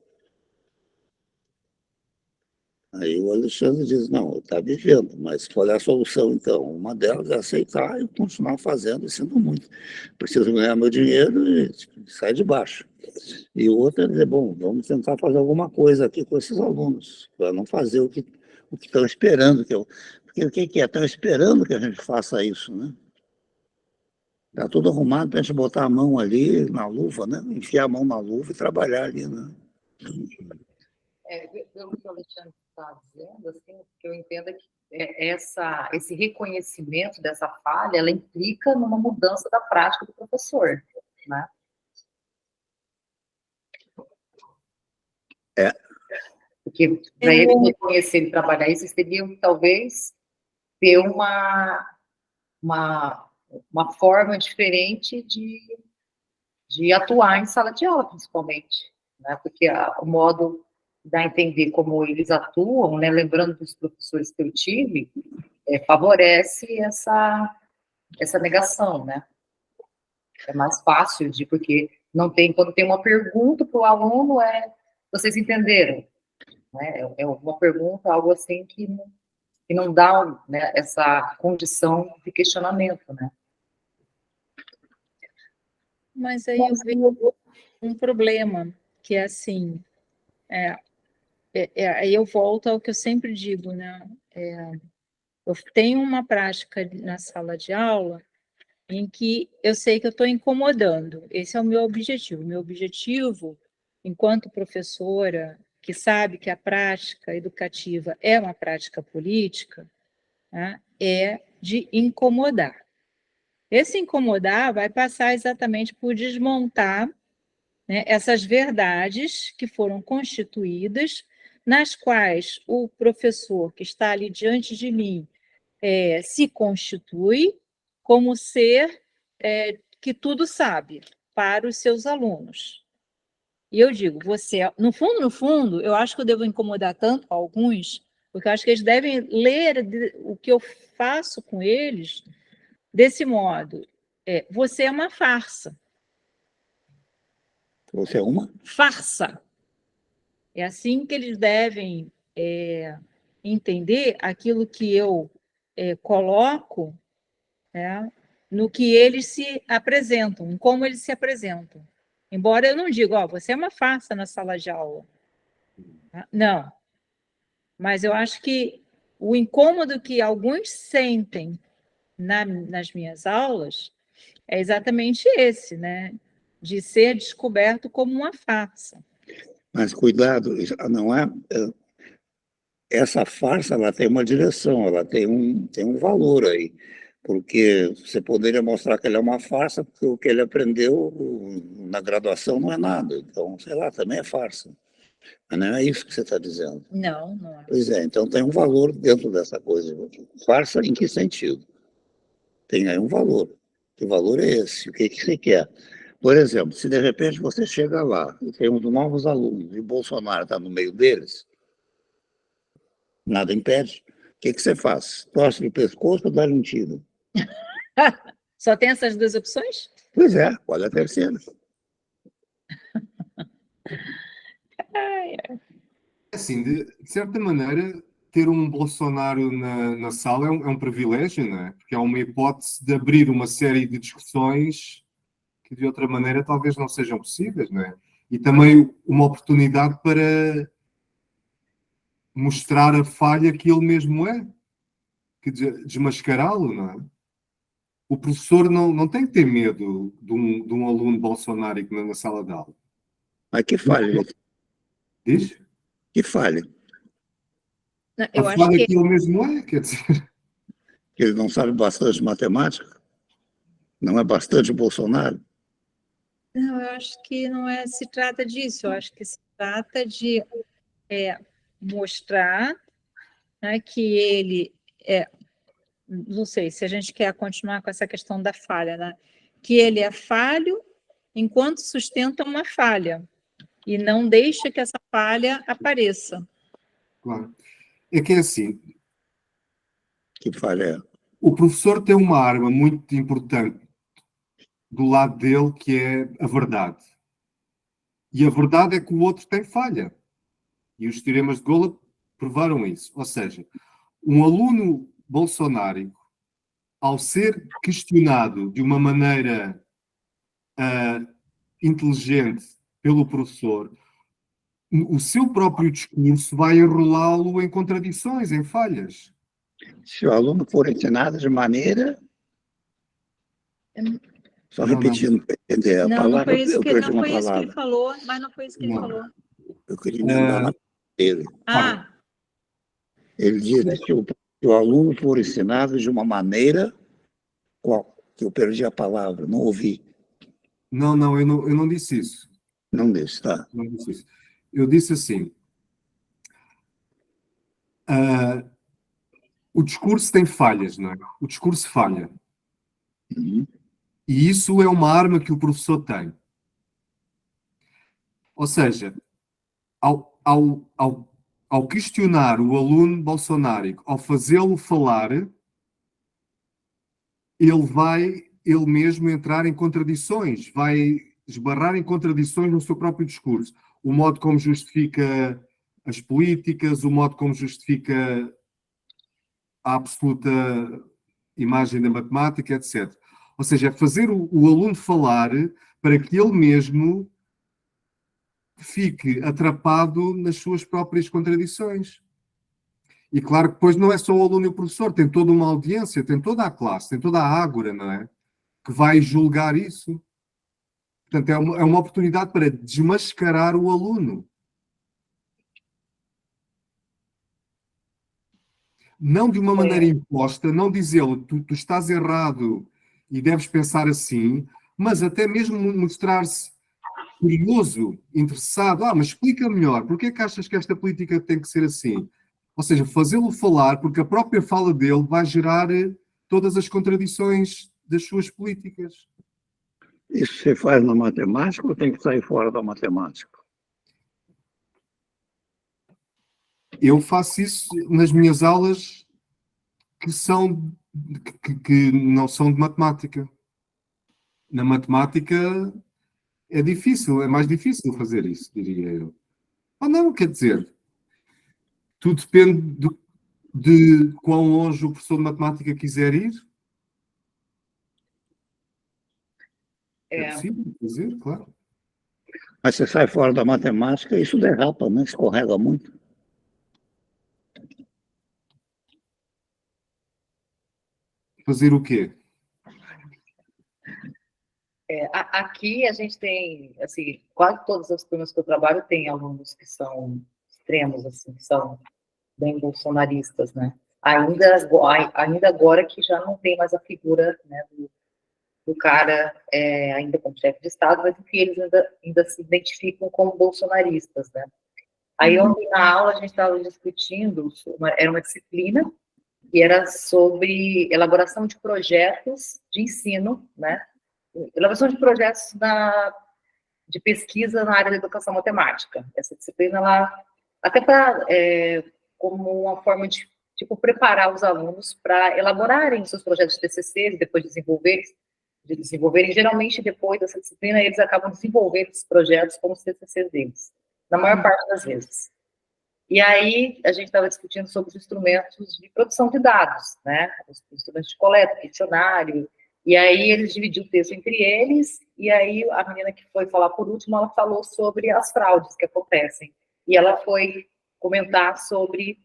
Aí o Alexandre diz, não, está vivendo, mas qual é a solução, então? Uma delas é aceitar e continuar fazendo e sendo muito. Preciso ganhar meu dinheiro e sai de baixo. E outra é dizer, bom, vamos tentar fazer alguma coisa aqui com esses alunos, para não fazer o que estão esperando. Porque o que é? Estão esperando que a gente faça isso, né? Está tudo arrumado para a gente botar a mão ali na luva, né? Enfiar a mão na luva e trabalhar ali, né? Pelo que o Alexandre está dizendo, assim, o que eu entendo é que esse reconhecimento dessa falha, ela implica numa mudança da prática do professor, né? Porque para ele reconhecer e trabalhar isso, eles teriam talvez ter uma forma diferente de atuar em sala de aula, principalmente, né? Porque o modo dá a entender como eles atuam, né? Lembrando dos professores que eu tive, favorece essa negação, né? É mais fácil porque quando tem uma pergunta para o aluno, vocês entenderam? Né? É uma pergunta, algo assim que não dá, né, essa condição de questionamento, né? Mas aí eu vejo um problema, que é assim, aí eu volto ao que eu sempre digo, né? Eu tenho uma prática na sala de aula em que eu sei que eu estou incomodando. Esse é o meu objetivo. O meu objetivo, enquanto professora, que sabe que a prática educativa é uma prática política, né, é de incomodar. Esse incomodar vai passar exatamente por desmontar, né, essas verdades que foram constituídas, nas quais o professor que está ali diante de mim se constitui como ser que tudo sabe para os seus alunos. E eu digo, no fundo, eu acho que eu devo incomodar tanto alguns, porque eu acho que eles devem ler o que eu faço com eles desse modo. Você é uma farsa. Você é uma? Farsa. É assim que eles devem entender aquilo que eu coloco, né, no que eles se apresentam, em como eles se apresentam. Embora eu não diga, você é uma farsa na sala de aula. Não. Mas eu acho que o incômodo que alguns sentem nas minhas aulas é exatamente esse, né? De ser descoberto como uma farsa. Mas cuidado, não é. Essa farsa ela tem uma direção, ela tem um valor aí. Porque você poderia mostrar que ele é uma farsa, porque o que ele aprendeu na graduação não é nada. Então, sei lá, também é farsa. Mas não é isso que você está dizendo. Não, não é. Pois é, então tem um valor dentro dessa coisa. Farsa em que sentido? Tem aí um valor. Que valor é esse? O que você quer? Por exemplo, se de repente você chega lá e tem uns novos alunos e o Bolsonaro está no meio deles, nada impede. O que você faz? Torce no pescoço ou dá um tiro? Só tem essas duas opções? Pois é, olha a terceira. Assim, de certa maneira, ter um Bolsonaro na sala é um privilégio, não é? Porque é uma hipótese de abrir uma série de discussões que de outra maneira talvez não sejam possíveis, não é? E também uma oportunidade para mostrar a falha que ele mesmo é, que desmascará-lo, não é? O professor não tem que ter medo de um aluno bolsonárico na sala de aula. Mas que falha? Diz? Que falha? Eu A acho falha que que ele mesmo é, quer dizer. Que ele não sabe bastante matemática? Não é bastante Bolsonaro? não, eu acho que não se trata disso. Eu acho que se trata de mostrar, né, que ele não sei se a gente quer continuar com essa questão da falha, né? Que ele é falho enquanto sustenta uma falha e não deixa que essa falha apareça. Claro. É que é assim, Que falha é? o professor tem uma arma muito importante do lado dele, que é a verdade. E a verdade é que o outro tem falha. E os teoremas de Golub provaram isso. Ou seja, um aluno bolsonárico, ao ser questionado de uma maneira inteligente pelo professor, o seu próprio discurso vai enrolá-lo em contradições, em falhas. Se o aluno for ensinado de maneira... Só Não, repetindo para entender a Não palavra, foi isso eu que, perdi não uma foi isso que ele palavra. falou, mas não foi isso que ele Não. falou. Eu queria emendar na dele. Ah, Ele diz que se o aluno for ensinado de uma maneira... Qual? Que eu perdi a palavra, não ouvi. Não, eu não disse isso. Não desse, tá? Não disse isso. Eu disse assim, o discurso tem falhas, não é? O discurso falha. Uhum. E isso é uma arma que o professor tem. Ou seja, ao questionar o aluno bolsonárico, ao fazê-lo falar, ele vai, ele mesmo, entrar em contradições, vai esbarrar em contradições no seu próprio discurso. O modo como justifica as políticas, o modo como justifica a absoluta imagem da matemática, etc. Ou seja, é fazer o aluno falar para que ele mesmo fique atrapado nas suas próprias contradições. E claro que depois não é só o aluno e o professor, tem toda uma audiência, tem toda a classe, tem toda a ágora, não é? Que vai julgar isso. Portanto, é uma oportunidade para desmascarar o aluno. Não de uma maneira imposta, não dizê-lo, tu estás errado e deves pensar assim, mas até mesmo mostrar-se curioso, interessado. Mas explica melhor, porque é que achas que esta política tem que ser assim? Ou seja, fazê-lo falar, porque a própria fala dele vai gerar todas as contradições das suas políticas. Isso você faz na matemática ou tem que sair fora da matemática? Eu faço isso nas minhas aulas que não são de matemática. Na matemática é difícil, é mais difícil fazer isso, diria eu. Ou não, quer dizer, tudo depende de quão longe o professor de matemática quiser ir. É possível fazer, claro. Mas você sai fora da matemática, isso derrapa, né? Escorrega muito. Fazer o quê? Aqui a gente tem, assim, quase todas as turmas que eu trabalho tem alunos que são extremos, assim, que são bem bolsonaristas, né? Ainda agora que já não tem mais a figura, né, do cara ainda como chefe de Estado, mas que eles ainda se identificam como bolsonaristas, né? Aí ontem na aula a gente estava discutindo, era uma disciplina que era sobre elaboração de projetos de ensino, né? Elaboração de projetos de pesquisa na área da educação matemática. Essa disciplina, ela, até para, como uma forma de, tipo, preparar os alunos para elaborarem seus projetos de TCC, e depois desenvolverem, geralmente depois dessa disciplina, eles acabam desenvolvendo esses projetos como os TCCs deles, na maior parte das vezes. E aí, a gente estava discutindo sobre os instrumentos de produção de dados, né? Os instrumentos de coleta, dicionário. E aí, eles dividiram o texto entre eles, e aí a menina que foi falar por último, ela falou sobre as fraudes que acontecem. E ela foi comentar sobre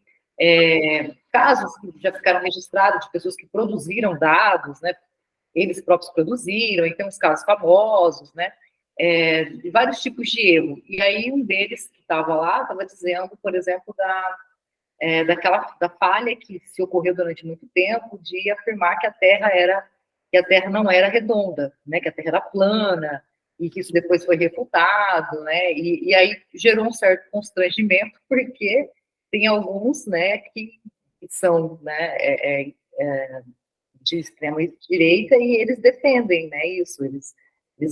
casos que já ficaram registrados de pessoas que produziram dados, né? Eles próprios produziram, e tem uns casos famosos, né? De vários tipos de erro. E aí, um deles que estava lá, estava dizendo, por exemplo, da falha que se ocorreu durante muito tempo de afirmar que a Terra não era redonda, né, que a Terra era plana, e que isso depois foi refutado, né, e aí gerou um certo constrangimento, porque tem alguns, né, que são, né, de extrema direita, e eles defendem, né, isso, eles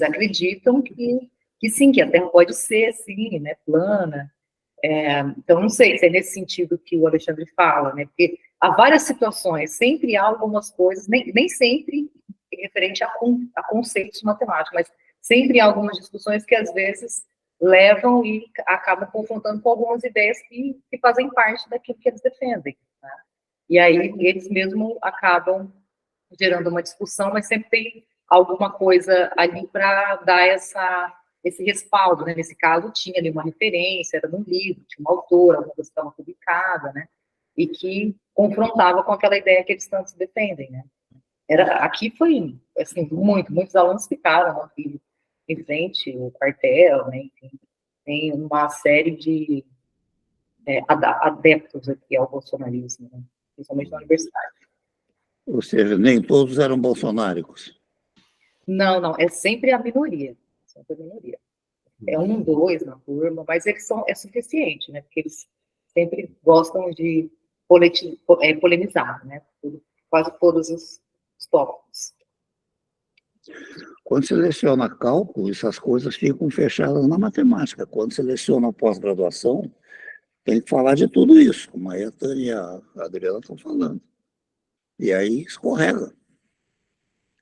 acreditam que sim, que a Terra pode ser, sim, né, plana. Então, não sei se é nesse sentido que o Alexandre fala, né, porque há várias situações, sempre há algumas coisas, nem sempre referente a conceitos matemáticos, mas sempre há algumas discussões que, às vezes, levam e acabam confrontando com algumas ideias que fazem parte daquilo que eles defendem, né? E aí eles mesmos acabam gerando uma discussão, mas sempre tem alguma coisa ali para dar esse respaldo, né? Nesse caso, tinha ali uma referência, era num livro, tinha uma autora, uma coisa que estava publicada, né? E que confrontava com aquela ideia que eles tanto defendem, né? Aqui foi, assim, muitos alunos ficaram aqui em frente, o quartel, né? Enfim, tem uma série de adeptos aqui ao bolsonarismo, né? Principalmente na universidade. Ou seja, nem todos eram bolsonáricos. Não, é sempre a minoria. Sempre a minoria. É 1, 2 na turma, mas é suficiente, né? Porque eles sempre gostam de polemizar, né? Quase todos os tópicos. Quando seleciona cálculo, essas coisas ficam fechadas na matemática. Quando seleciona pós-graduação, tem que falar de tudo isso, como a Tânia e a Adriana estão falando. E aí escorrega.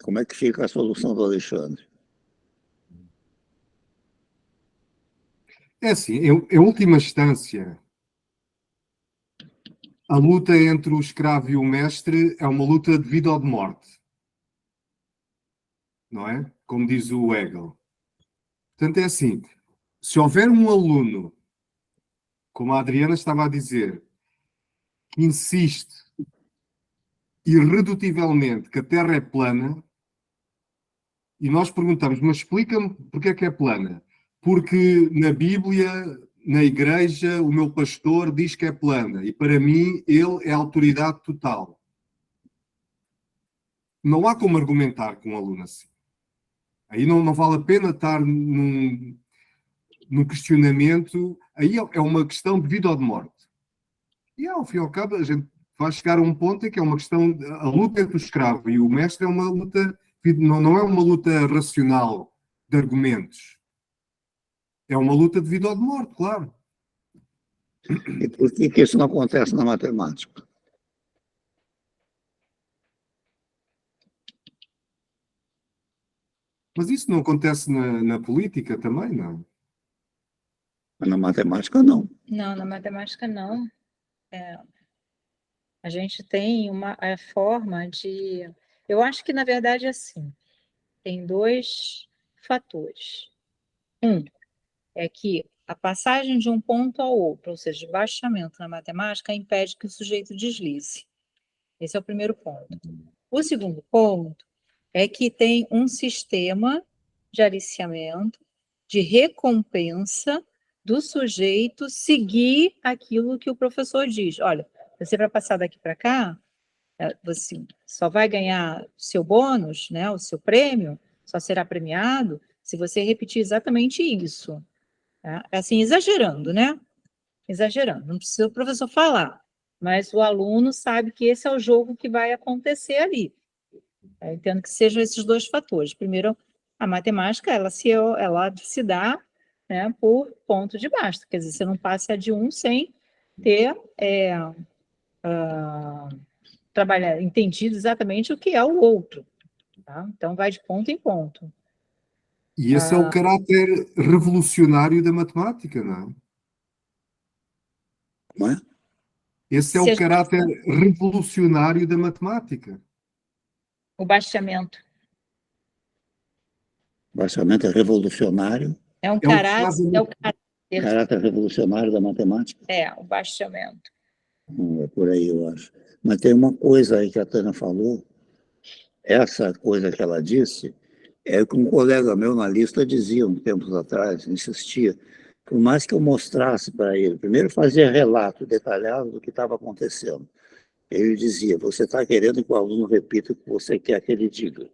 Como é que fica a solução do Alexandre? É assim, em última instância, a luta entre o escravo e o mestre é uma luta de vida ou de morte. Não é? Como diz o Hegel. Portanto, é assim, se houver um aluno, como a Adriana estava a dizer, que insiste irredutivelmente que a Terra é plana, e nós perguntamos, mas explica-me porque é que é plana? Porque na Bíblia, na igreja, o meu pastor diz que é plana, e para mim ele é a autoridade total. Não há como argumentar com um aluno assim. Aí não vale a pena estar num questionamento, aí é uma questão de vida ou de morte. E ao fim e ao cabo, a gente vai chegar a um ponto em que é uma questão, a luta entre o escravo e o mestre é uma luta, não é uma luta racional de argumentos. É uma luta de vida ou de morte, claro. E por que isso não acontece na matemática? Mas isso não acontece na política também, não? Mas na matemática, não. Não, na matemática não. A gente tem uma forma de... Eu acho que, na verdade, é assim. Tem 2 fatores. Um é que a passagem de um ponto ao outro, ou seja, o baixamento na matemática, impede que o sujeito deslize. Esse é o primeiro ponto. O segundo ponto é que tem um sistema de aliciamento, de recompensa do sujeito seguir aquilo que o professor diz. Olha, você vai passar daqui para cá, você só vai ganhar seu bônus, né, o seu prêmio, só será premiado se você repetir exatamente isso. Tá? Assim, exagerando, né? Exagerando, não precisa o professor falar, mas o aluno sabe que esse é o jogo que vai acontecer ali. Eu entendo que sejam esses 2 fatores. Primeiro, a matemática, ela se dá, né, por ponto de basta, quer dizer, você não passa de 1 sem ter entendido exatamente o que é o outro. Tá? Então, vai de ponto em ponto. E esse é o caráter revolucionário da matemática, não é? Não é? Esse é o caráter revolucionário da matemática. O baixamento. O baixamento é revolucionário. É um Caráter revolucionário da matemática. o baixamento. É por aí, eu acho. Mas tem uma coisa aí que a Tânia falou, essa coisa que ela disse, é que um colega meu na lista dizia, uns tempos atrás, insistia, por mais que eu mostrasse para ele, primeiro fazia relato detalhado do que estava acontecendo. Ele dizia, você está querendo que o aluno repita o que você quer que ele diga.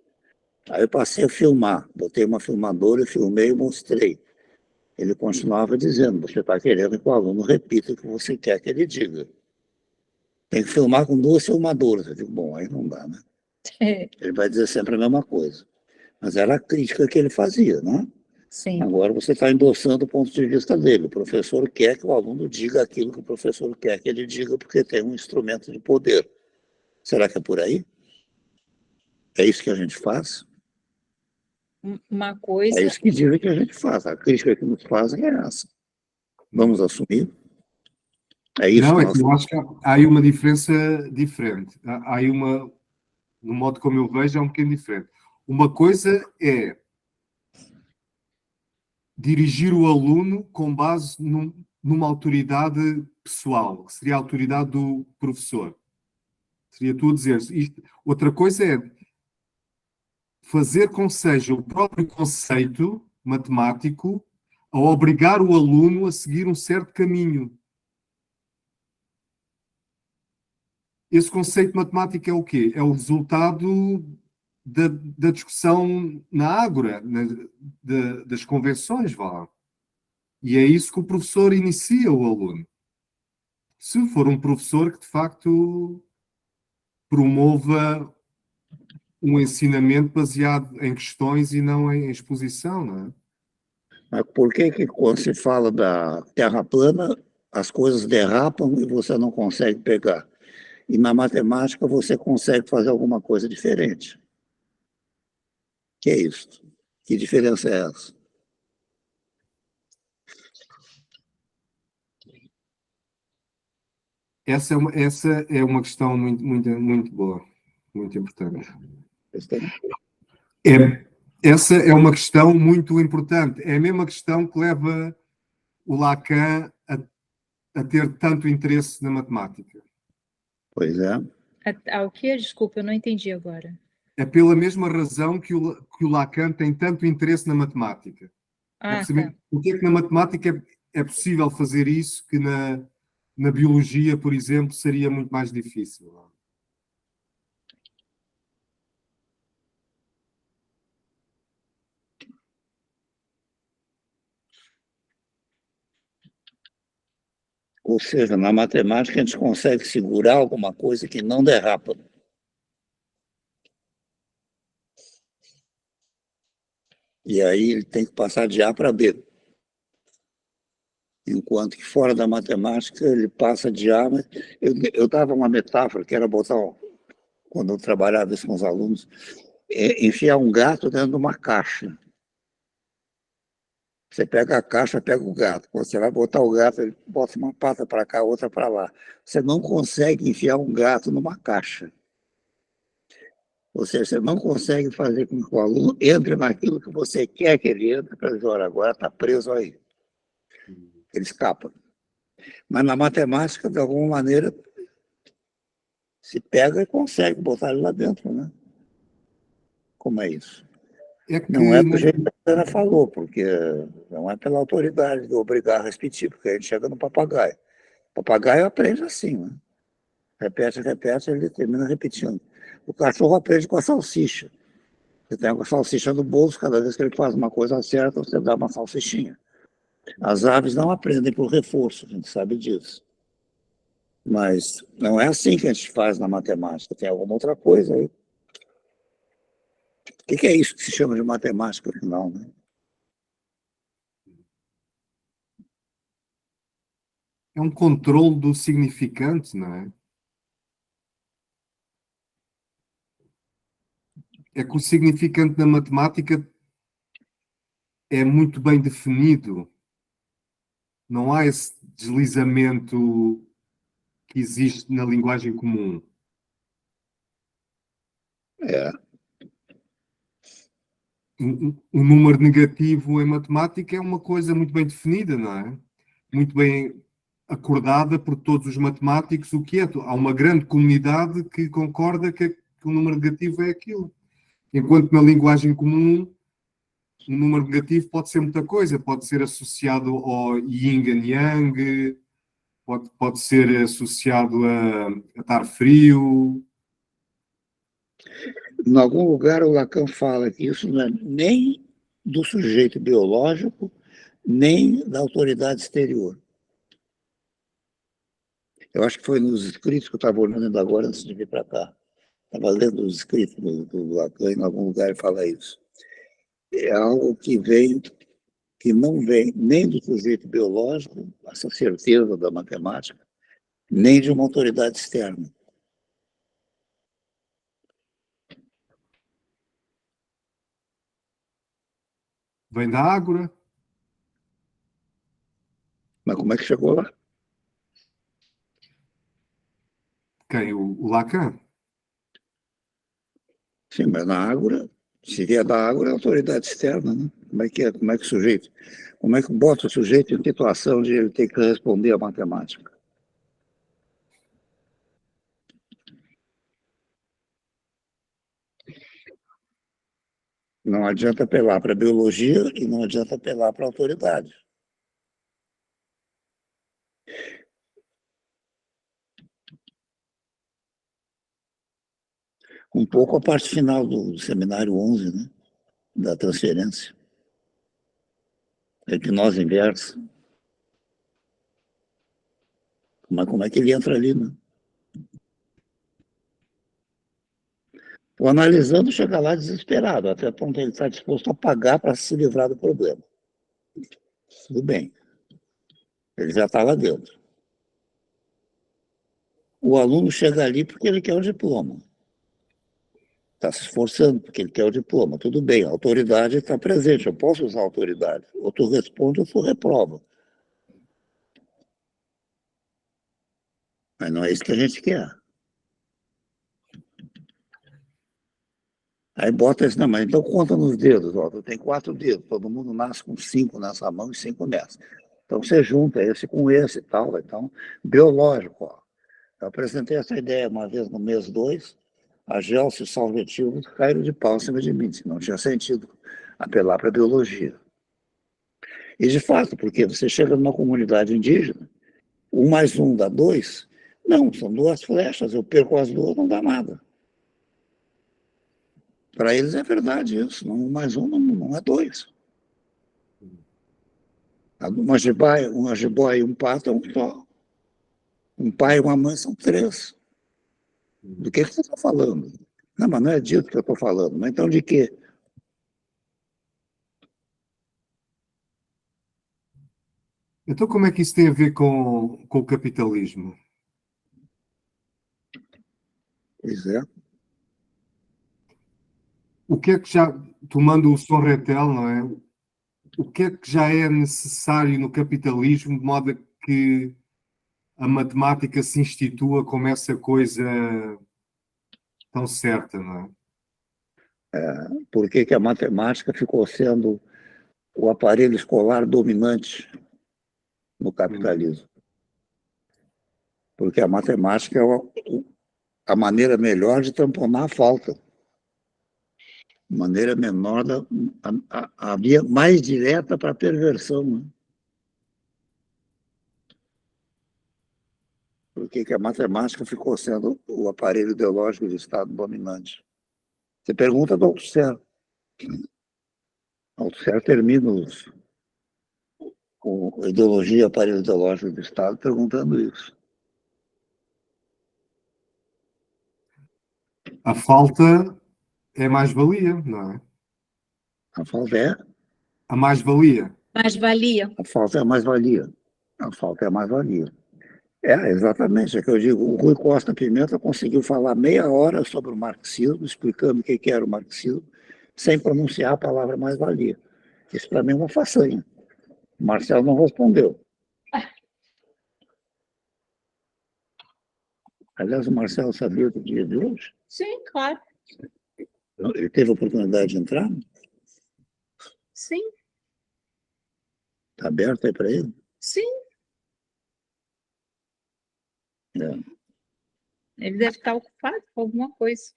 Aí eu passei a filmar, botei uma filmadora, filmei e mostrei. Ele continuava dizendo, você está querendo que o aluno repita o que você quer que ele diga. Tem que filmar com 2 filmadoras. Eu digo, bom, aí não dá, né? Ele vai dizer sempre a mesma coisa. Mas era a crítica que ele fazia, né? Sim. Agora você está endossando o ponto de vista dele. O professor quer que o aluno diga aquilo que o professor quer que ele diga, porque tem um instrumento de poder. Será que é por aí? É isso que a gente faz? uma É coisa... isso que dizem que a gente faz. A crítica que nos fazem é essa. Vamos assumir. É isso Não, que é nós que eu acho que há aí uma diferença diferente. Há aí uma, no modo como eu vejo, é um bocadinho diferente. Uma coisa é dirigir o aluno com base numa autoridade pessoal, que seria a autoridade do professor. Seria tu a dizer isto. Outra coisa é fazer com que seja o próprio conceito matemático a obrigar o aluno a seguir um certo caminho. Esse conceito matemático é o quê? É o resultado da discussão na Ágora, das convenções, vá lá. E é isso que o professor inicia o aluno. Se for um professor que, de facto, promova um ensinamento baseado em questões e não em exposição, não é? Mas por que que quando se fala da Terra plana, as coisas derrapam e você não consegue pegar? E na matemática você consegue fazer alguma coisa diferente. Que é isso? Que diferença é essa? Essa é uma questão muito, muito, muito boa, muito importante. Questão? Essa é uma questão muito importante. É a mesma questão que leva o Lacan a ter tanto interesse na matemática. Pois é. Ao que? Desculpa, eu não entendi agora. É pela mesma razão que o Lacan tem tanto interesse na matemática. É Ah, perceber tá. o que é que na matemática é possível fazer isso que na biologia, por exemplo, seria muito mais difícil. Ou seja, na matemática a gente consegue segurar alguma coisa que não derrapa. E aí ele tem que passar de A para B. Enquanto que fora da matemática ele passa de A. Mas eu dava uma metáfora que era botar, quando eu trabalhava isso com os alunos, enfiar um gato dentro de uma caixa. Você pega a caixa, pega o gato. Quando você vai botar o gato, ele bota uma pata para cá, outra para lá. Você não consegue enfiar um gato numa caixa. Ou seja, você não consegue fazer com que o aluno entre naquilo que você quer que ele entre, para dizer, olha, agora está preso aí. Ele escapa. Mas na matemática, de alguma maneira, se pega e consegue botar ele lá dentro, né? Como é isso? É Não é que do jeito que a Ana falou, porque não é pela autoridade de obrigar a repetir, porque a gente chega no papagaio. O papagaio aprende assim, né? Repete, repete, ele termina repetindo. O cachorro aprende com a salsicha. Você tem uma salsicha no bolso, cada vez que ele faz uma coisa certa, você dá uma salsichinha. As aves não aprendem por reforço, a gente sabe disso. Mas não é assim que a gente faz na matemática, tem alguma outra coisa aí. O que é isso que se chama de matemática, afinal, né? é um controle do significante, não é? É que o significante da matemática é muito bem definido. Não há esse deslizamento que existe na linguagem comum. É, O número negativo em matemática é uma coisa muito bem definida, não é? Muito bem acordada por todos os matemáticos, o que é. Há uma grande comunidade que concorda que o número negativo é aquilo. Enquanto na linguagem comum, o número negativo pode ser muita coisa, pode ser associado ao yin e yang, pode ser associado a estar frio. em algum lugar o Lacan fala que isso não é nem do sujeito biológico, nem da autoridade exterior. Eu acho que foi nos escritos que eu estava olhando ainda agora antes de vir para cá. Estava lendo os escritos do Lacan, em algum lugar ele fala isso. É algo que não vem nem do sujeito biológico, essa certeza da matemática, nem de uma autoridade externa. Vem da Ágora. Mas como é que chegou lá? Quem? O Lacan? Sim, mas na Ágora, se vier da Ágora, é autoridade externa, né? Como é que é? Como é que o sujeito, como é que bota o sujeito em situação de ele ter que responder à matemática? Não adianta apelar para a biologia e não adianta apelar para a autoridade. Um pouco a parte final do seminário 11, né? Da transferência. A hipnose inversa. Mas como é que ele entra ali, né? O analisando chega lá desesperado, até o ponto que ele está disposto a pagar para se livrar do problema. Tudo bem. Ele já está lá dentro. O aluno chega ali porque ele quer o diploma. Está se esforçando porque ele quer o diploma. Tudo bem, a autoridade está presente, eu posso usar a autoridade. Ou tu responde ou tu reprova. Mas não é isso que a gente quer. Aí bota esse, não, mas então conta nos dedos, ó, tu tem 4 dedos, todo mundo nasce com 5 nessa mão e 5 nessa. Então você junta esse com esse e tal, então, biológico, ó. Eu apresentei essa ideia uma vez no mês 2, a Gelsi e o Salvetivo caíram de pau em cima de mim, não tinha sentido apelar para a biologia. E de fato, porque você chega numa comunidade indígena, 1 mais 1 dá 2, não, são 2 flechas, eu perco as 2, não dá nada. Para eles é verdade isso, 1 mais 1 não é 2. Uma jiboia e um pato é um só. Um pai e uma mãe são 3. Do que você está falando? Não, mas não é disso que eu estou falando. Mas então de quê? Então, como é que isso tem a ver com o capitalismo? Pois é. O que é que já, tomando o Som Retel, não é? O que é que já é necessário no capitalismo de modo a que a matemática se institua como essa coisa tão certa, não é? Por que a matemática ficou sendo o aparelho escolar dominante no capitalismo? Porque a matemática é a maneira melhor de tamponar a falta. Maneira menor, a via mais direta para a perversão. Né? Por que a matemática ficou sendo o aparelho ideológico de Estado dominante? Você pergunta do Althusser. Althusser termina com a ideologia, aparelho ideológico do Estado, perguntando isso. A falta é mais-valia, não é? A falta é A mais-valia. Mais-valia. a falta é a mais-valia. A falta é a mais-valia. Exatamente, é que eu digo, o Rui Costa Pimenta conseguiu falar meia hora sobre o marxismo, explicando o que era o marxismo, sem pronunciar a palavra mais-valia. Isso para mim é uma façanha. O Marcelo não respondeu. Aliás, o Marcelo sabia do dia de hoje? Sim, claro. Ele teve a oportunidade de entrar? Sim, Está aberto aí para ele? sim. É. Ele deve estar ocupado com alguma coisa.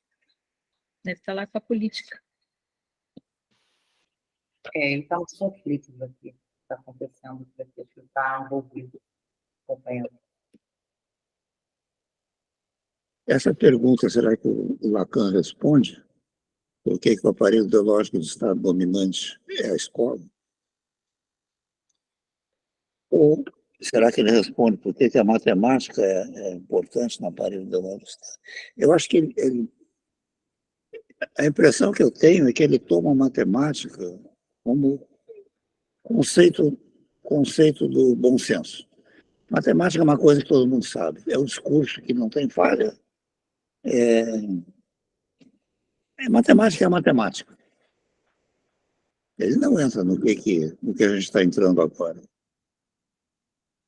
Deve estar lá com a política. Ele está nos conflitos aqui, está acontecendo, que ele está envolvido, acompanhando. Essa pergunta, será que o Lacan responde? Por que o aparelho ideológico do Estado dominante é a escola? Ou será que ele responde por que a matemática é importante no aparelho ideológico do Estado? Eu acho que a impressão que eu tenho é que ele toma a matemática como conceito do bom senso. Matemática é uma coisa que todo mundo sabe, é um discurso que não tem falha. Matemática é matemática. Ele não entra no que a gente está entrando agora.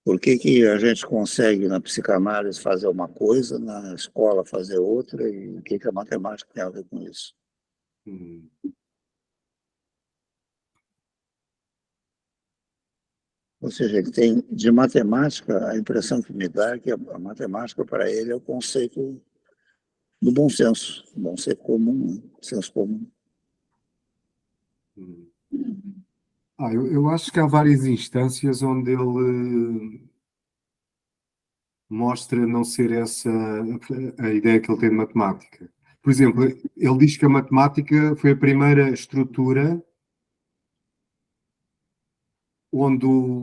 Por que a gente consegue na psicanálise fazer uma coisa, na escola fazer outra, e o que a matemática tem a ver com isso? Hum. Ou seja, ele tem, de matemática, a impressão que me dá é que a matemática para ele é o conceito do bom senso comum, né? Senso comum. Hum. Eu acho que há várias instâncias onde ele mostra não ser essa a ideia que ele tem de matemática. Por exemplo, ele diz que a matemática foi a primeira estrutura onde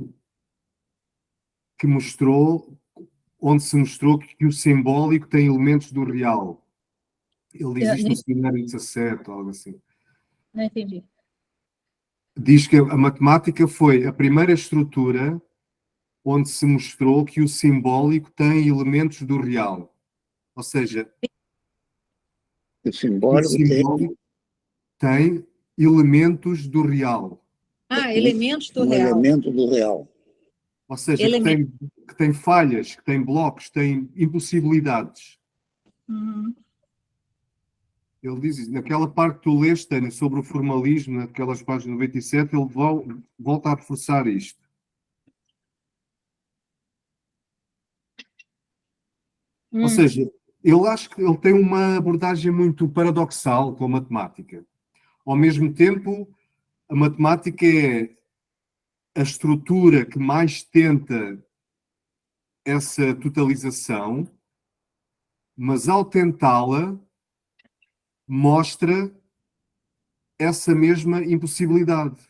se mostrou que o simbólico tem elementos do real. Ele diz isto no seminário 17, algo assim. Não entendi. Diz que a matemática foi a primeira estrutura onde se mostrou que o simbólico tem elementos do real. Ou seja, O simbólico tem elementos do real. Elementos do um real. elemento do real. Ou seja, que tem falhas, que tem blocos, tem impossibilidades. Uhum. Ele diz isso. Naquela parte que tu leste, Tânia, sobre o formalismo, naquelas páginas 97, ele volta a reforçar isto. Ou seja, eu acho que ele tem uma abordagem muito paradoxal com a matemática. Ao mesmo tempo, a matemática é a estrutura que mais tenta essa totalização, mas ao tentá-la, mostra essa mesma impossibilidade.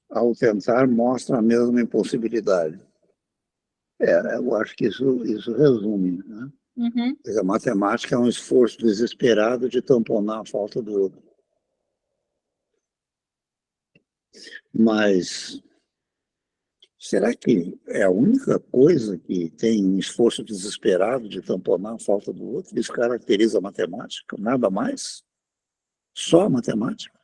Ao tentar, mostra a mesma impossibilidade. Eu acho que isso resume, né? Uhum. A matemática é um esforço desesperado de tamponar a falta do outro. Mas será que é a única coisa que tem um esforço desesperado de tamponar a falta do outro? Isso caracteriza a matemática? Nada mais? Só a matemática?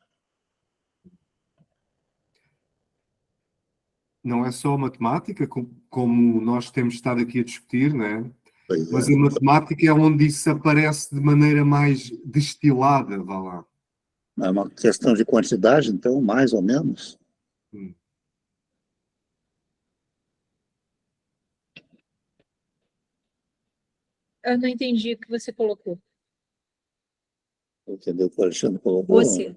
Não é só a matemática, como nós temos estado aqui a discutir, né? Pois Mas é. a matemática é onde isso aparece de maneira mais destilada, vá lá. É uma questão de quantidade, então, mais ou menos? Eu não entendi o que você colocou. Entendeu o que o Alexandre colocou? Você.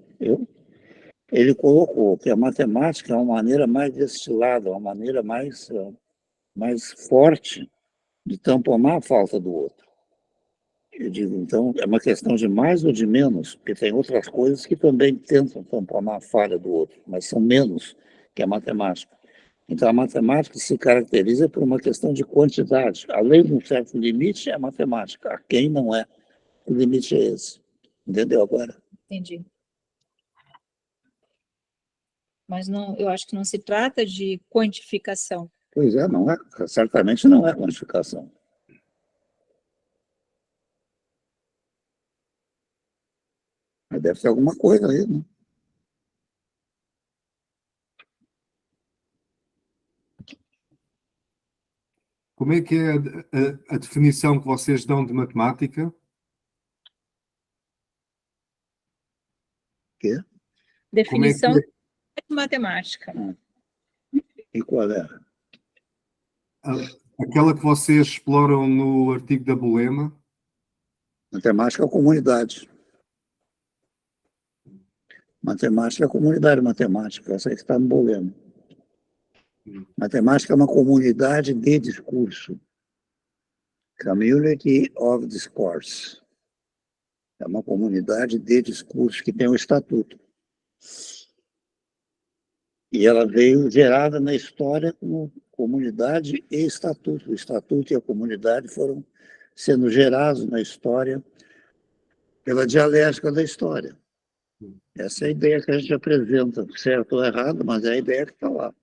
Ele colocou que a matemática é uma maneira mais destilada, uma maneira mais forte de tamponar a falta do outro. Eu digo, então, é uma questão de mais ou de menos, porque tem outras coisas que também tentam tamponar a falha do outro, mas são menos que a matemática. Então, a matemática se caracteriza por uma questão de quantidade. Além de um certo limite, é a matemática. A quem não é, o limite é esse. Entendeu agora? Entendi. Mas não, eu acho que não se trata de quantificação. Pois é, não é, certamente não é quantificação. Mas deve ter alguma coisa aí, né? Como é que é a definição que vocês dão de matemática? Quê? Definição Como é que de matemática. E qual é? aquela que vocês exploram no artigo da Bolema? Matemática é a comunidade. Matemática é a comunidade matemática, essa aí que está no Bolema. Matemática é uma comunidade de discurso. Community of Discourse. É uma comunidade de discurso que tem um estatuto. E ela veio gerada na história como comunidade e estatuto. O estatuto e a comunidade foram sendo gerados na história pela dialética da história. Essa é a ideia que a gente apresenta, certo ou errado, mas é a ideia que está lá.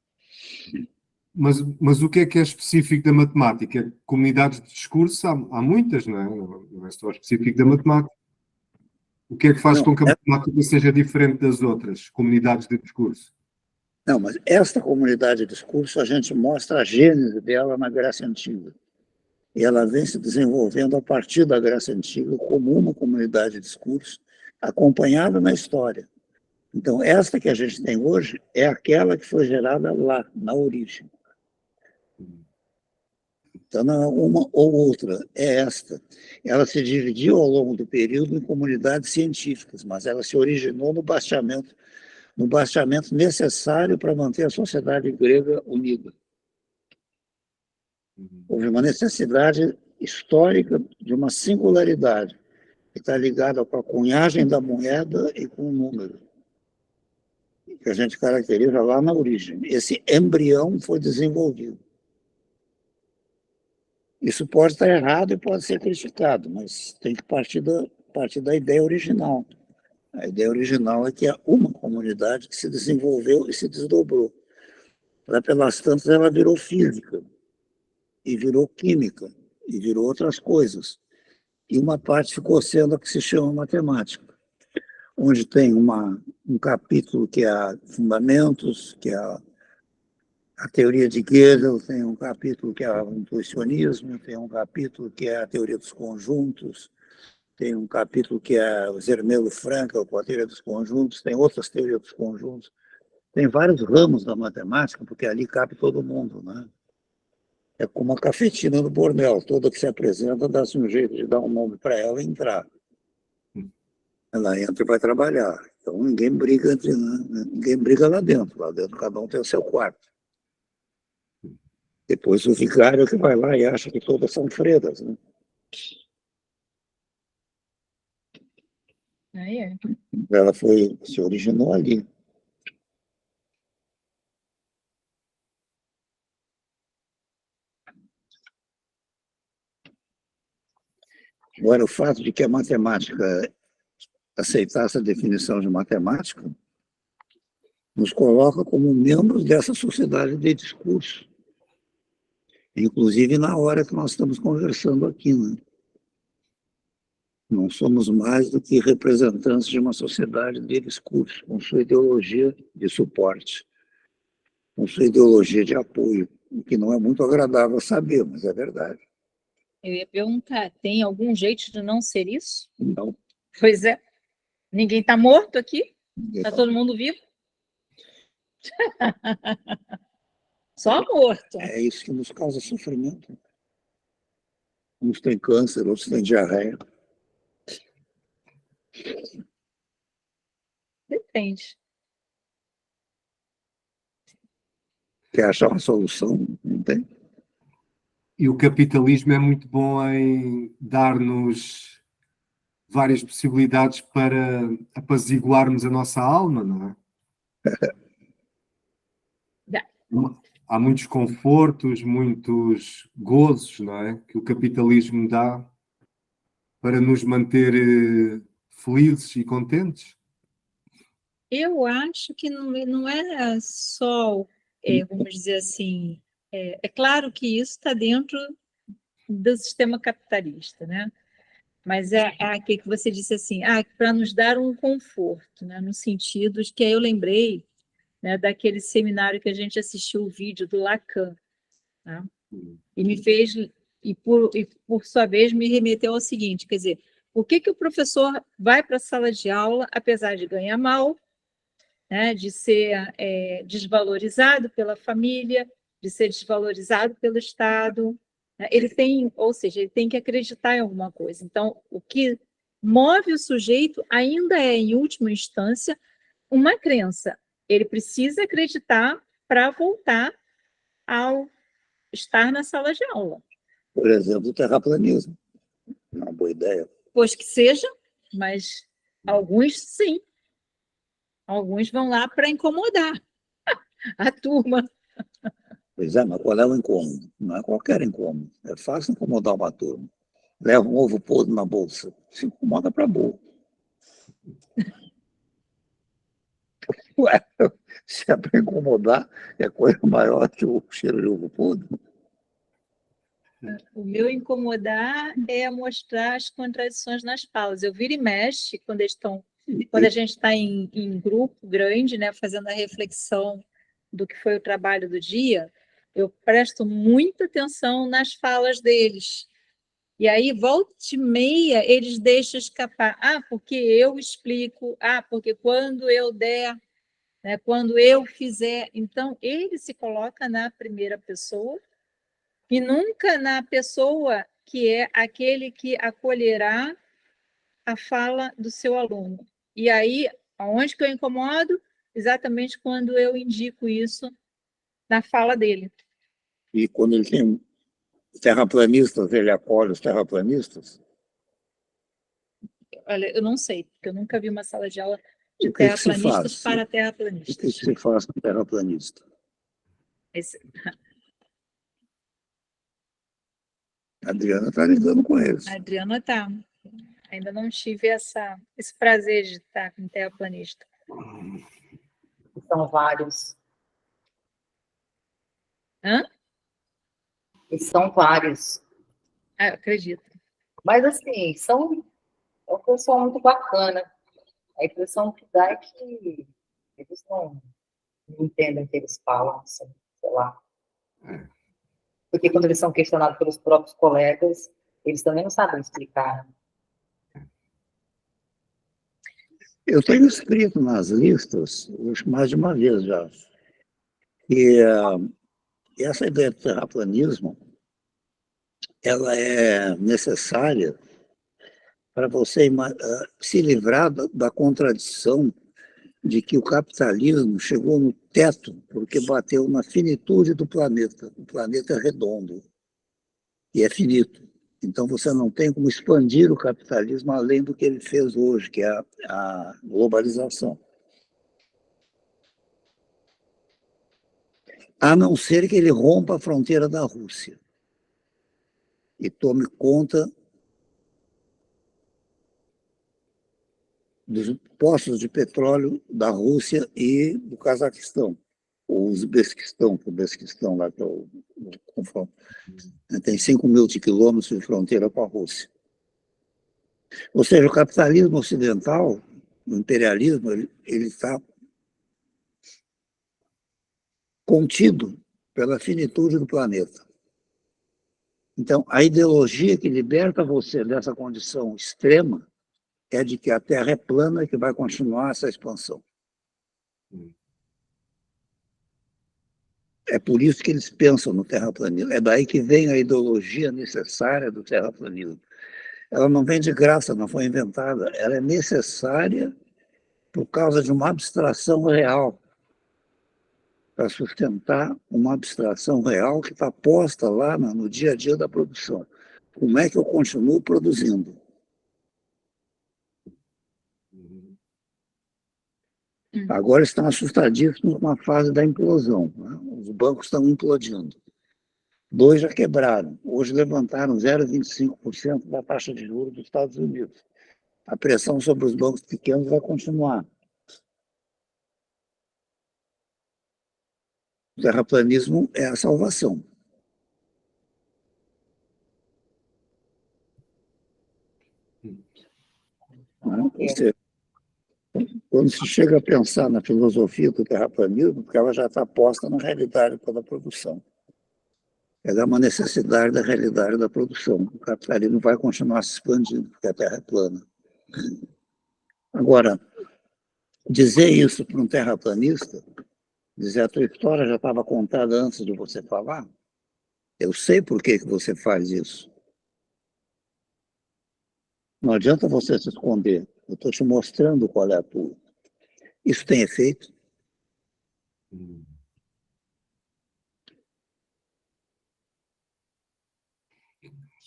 Mas o que é específico da matemática? Comunidades de discurso há muitas, não é? Não é só específico da matemática. O que é que faz Não, com que a matemática seja diferente das outras comunidades de discurso? Não, mas esta comunidade de discurso, a gente mostra a gênese dela na Grécia Antiga. E ela vem se desenvolvendo a partir da Grécia Antiga como uma comunidade de discurso, acompanhada na história. Então, esta que a gente tem hoje é aquela que foi gerada lá, na origem. Então, não é uma ou outra, é esta. Ela se dividiu ao longo do período em comunidades científicas, mas ela se originou no bastiamento necessário para manter a sociedade grega unida. Houve uma necessidade histórica de uma singularidade, que está ligada com a cunhagem da moeda e com o número, que a gente caracteriza lá na origem. Esse embrião foi desenvolvido. Isso pode estar errado e pode ser criticado, mas tem que partir da ideia original. A ideia original é que é uma comunidade que se desenvolveu e se desdobrou. Lá pelas tantas, ela virou física, e virou química, e virou outras coisas. E uma parte ficou sendo a que se chama matemática, onde tem um capítulo que é fundamentos, que é a teoria de Gödel, tem um capítulo que é o intuicionismo, tem um capítulo que é a teoria dos conjuntos, tem um capítulo que é o Zermelo-Fraenkel com a teoria dos conjuntos, tem outras teorias dos conjuntos, tem vários ramos da matemática, porque ali cabe todo mundo, né? É como a cafetina do bordel, toda que se apresenta dá-se um jeito de dar um nome para ela e entrar. Ela entra e vai trabalhar. Então ninguém briga ninguém briga lá dentro cada um tem o seu quarto. Depois o vigário é que vai lá e acha que todas são fredas, né? Aí é. Ela se originou ali. Agora, o fato de que a matemática aceitasse a definição de matemática nos coloca como membros dessa sociedade de discurso, inclusive na hora que nós estamos conversando aqui, né? Não somos mais do que representantes de uma sociedade de discurso, com sua ideologia de suporte, com sua ideologia de apoio, o que não é muito agradável saber, mas é verdade. Eu ia perguntar, tem algum jeito de não ser isso? Não, Pois é. Ninguém está morto aqui? ninguém Está tá- todo mundo vivo? Só morto. É isso que nos causa sofrimento. Uns têm câncer, outros têm diarreia. Depende. Quer achar uma solução? Não tem. E o capitalismo é muito bom em dar-nos várias possibilidades para apaziguarmos a nossa alma, não é? Há muitos confortos, muitos gozos, não é? Que o capitalismo dá para nos manter felizes e contentes. Eu acho que não é só, vamos dizer assim, é claro que isso está dentro do sistema capitalista, né? Mas é aquilo que você disse assim, para nos dar um conforto, né? No sentido de que aí eu lembrei, né, daquele seminário que a gente assistiu o vídeo do Lacan, né? E me fez, por sua vez, me remeteu ao seguinte, quer dizer, por que o professor vai para a sala de aula, apesar de ganhar mal, né, de ser desvalorizado pela família, de ser desvalorizado pelo Estado, né? Ele tem, ou seja, ele tem que acreditar em alguma coisa. Então, o que move o sujeito ainda é, em última instância, uma crença. Ele precisa acreditar para voltar ao estar na sala de aula. Por exemplo, o terraplanismo. É uma boa ideia. Pois que seja, mas alguns sim. Alguns vão lá para incomodar a turma. Pois é, mas qual é o incômodo? Não é qualquer incômodo. É fácil incomodar uma turma. Leva um ovo podre na bolsa. Se incomoda para burro. Ué, se é para incomodar, é coisa maior que o cheiro de ovo podre. O meu incomodar é mostrar as contradições nas falas. Eu viro e mexe quando a gente está em grupo grande, né, fazendo a reflexão do que foi o trabalho do dia, eu presto muita atenção nas falas deles. E aí, volta e meia, eles deixam escapar. Porque eu explico. Porque quando eu der, né, quando eu fizer. Então, ele se coloca na primeira pessoa e nunca na pessoa que é aquele que acolherá a fala do seu aluno. E aí, aonde que eu incomodo? Exatamente quando eu indico isso na fala dele. E quando ele tem terraplanistas, ele acolhe os terraplanistas? Olha, eu não sei, porque eu nunca vi uma sala de aula de O que que se terraplanistas faz? para O que terraplanistas. se faz com terraplanista? A Adriana está lidando com eles. A Adriana está. Ainda não tive esse prazer de estar com terraplanista. São vários. Hã? E são vários. Eu acredito. Mas, assim, é um pessoal muito bacana. A impressão que dá é que eles não entendem o que eles falam, assim, sei lá. Porque quando eles são questionados pelos próprios colegas, eles também não sabem explicar. Eu tenho escrito nas listas, mais de uma vez já, que essa ideia do terraplanismo ela é necessária para você se livrar da contradição de que o capitalismo chegou no teto porque bateu na finitude do planeta. O planeta é redondo e é finito. Então você não tem como expandir o capitalismo além do que ele fez hoje, que é a globalização. A não ser que ele rompa a fronteira da Rússia e tome conta dos postos de petróleo da Rússia e do Cazaquistão, ou Uzbequistão, lá que é o confronto. Tem 5 mil quilômetros de fronteira com a Rússia. Ou seja, o capitalismo ocidental, o imperialismo, ele está contido pela finitude do planeta. Então, a ideologia que liberta você dessa condição extrema é de que a Terra é plana e que vai continuar essa expansão. É por isso que eles pensam no terraplanismo. É daí que vem a ideologia necessária do terraplanismo. Ela não vem de graça, não foi inventada. Ela é necessária por causa de uma abstração real, para sustentar uma abstração real que está posta lá no dia a dia da produção. Como é que eu continuo produzindo? Agora estão assustadíssimos com a fase da implosão. Né? Os bancos estão implodindo. 2 já quebraram. Hoje levantaram 0,25% da taxa de juros dos Estados Unidos. A pressão sobre os bancos pequenos vai continuar. O terraplanismo é a salvação. Quando se chega a pensar na filosofia do terraplanismo, porque ela já está posta na realidade da produção. Ela é uma necessidade da realidade da produção. O capitalismo vai continuar se expandindo, porque a Terra é plana. Agora, dizer isso para um terraplanista, dizer a tua história já estava contada antes de você falar, eu sei por que você faz isso. Não adianta você se esconder. Eu estou te mostrando qual é a tua. Isso tem efeito?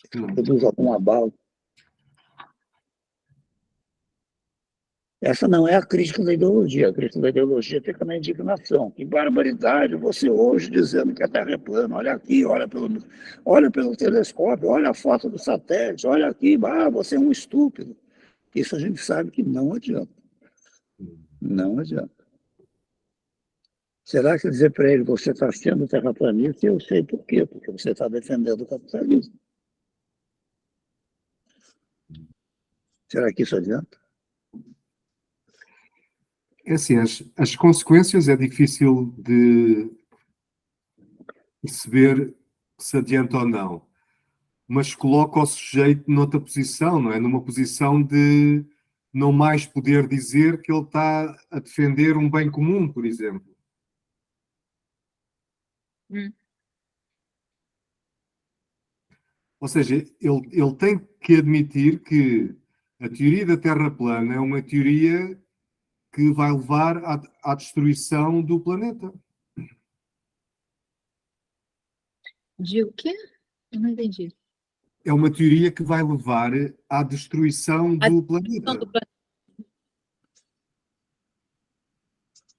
Produz algum abalo? Essa não é a crítica da ideologia. A crítica da ideologia fica na indignação. Que barbaridade, você hoje dizendo que a Terra é plana. Olha aqui, olha pelo telescópio, olha a foto do satélite, olha aqui, você é um estúpido. Isso a gente sabe que não adianta. Não adianta. Será que dizer para ele, você está sendo terraplanista, eu sei por quê, porque você está defendendo o capitalismo. Será que isso adianta? É assim, as consequências é difícil de perceber se adianta ou não, mas coloca o sujeito noutra posição, não é? Numa posição de não mais poder dizer que ele está a defender um bem comum, por exemplo. Hum. Ou seja, ele tem que admitir que a teoria da Terra plana é uma teoria que vai levar à destruição do planeta. De o quê? Eu não entendi. É uma teoria que vai levar à destruição A do destruição planeta. do planeta.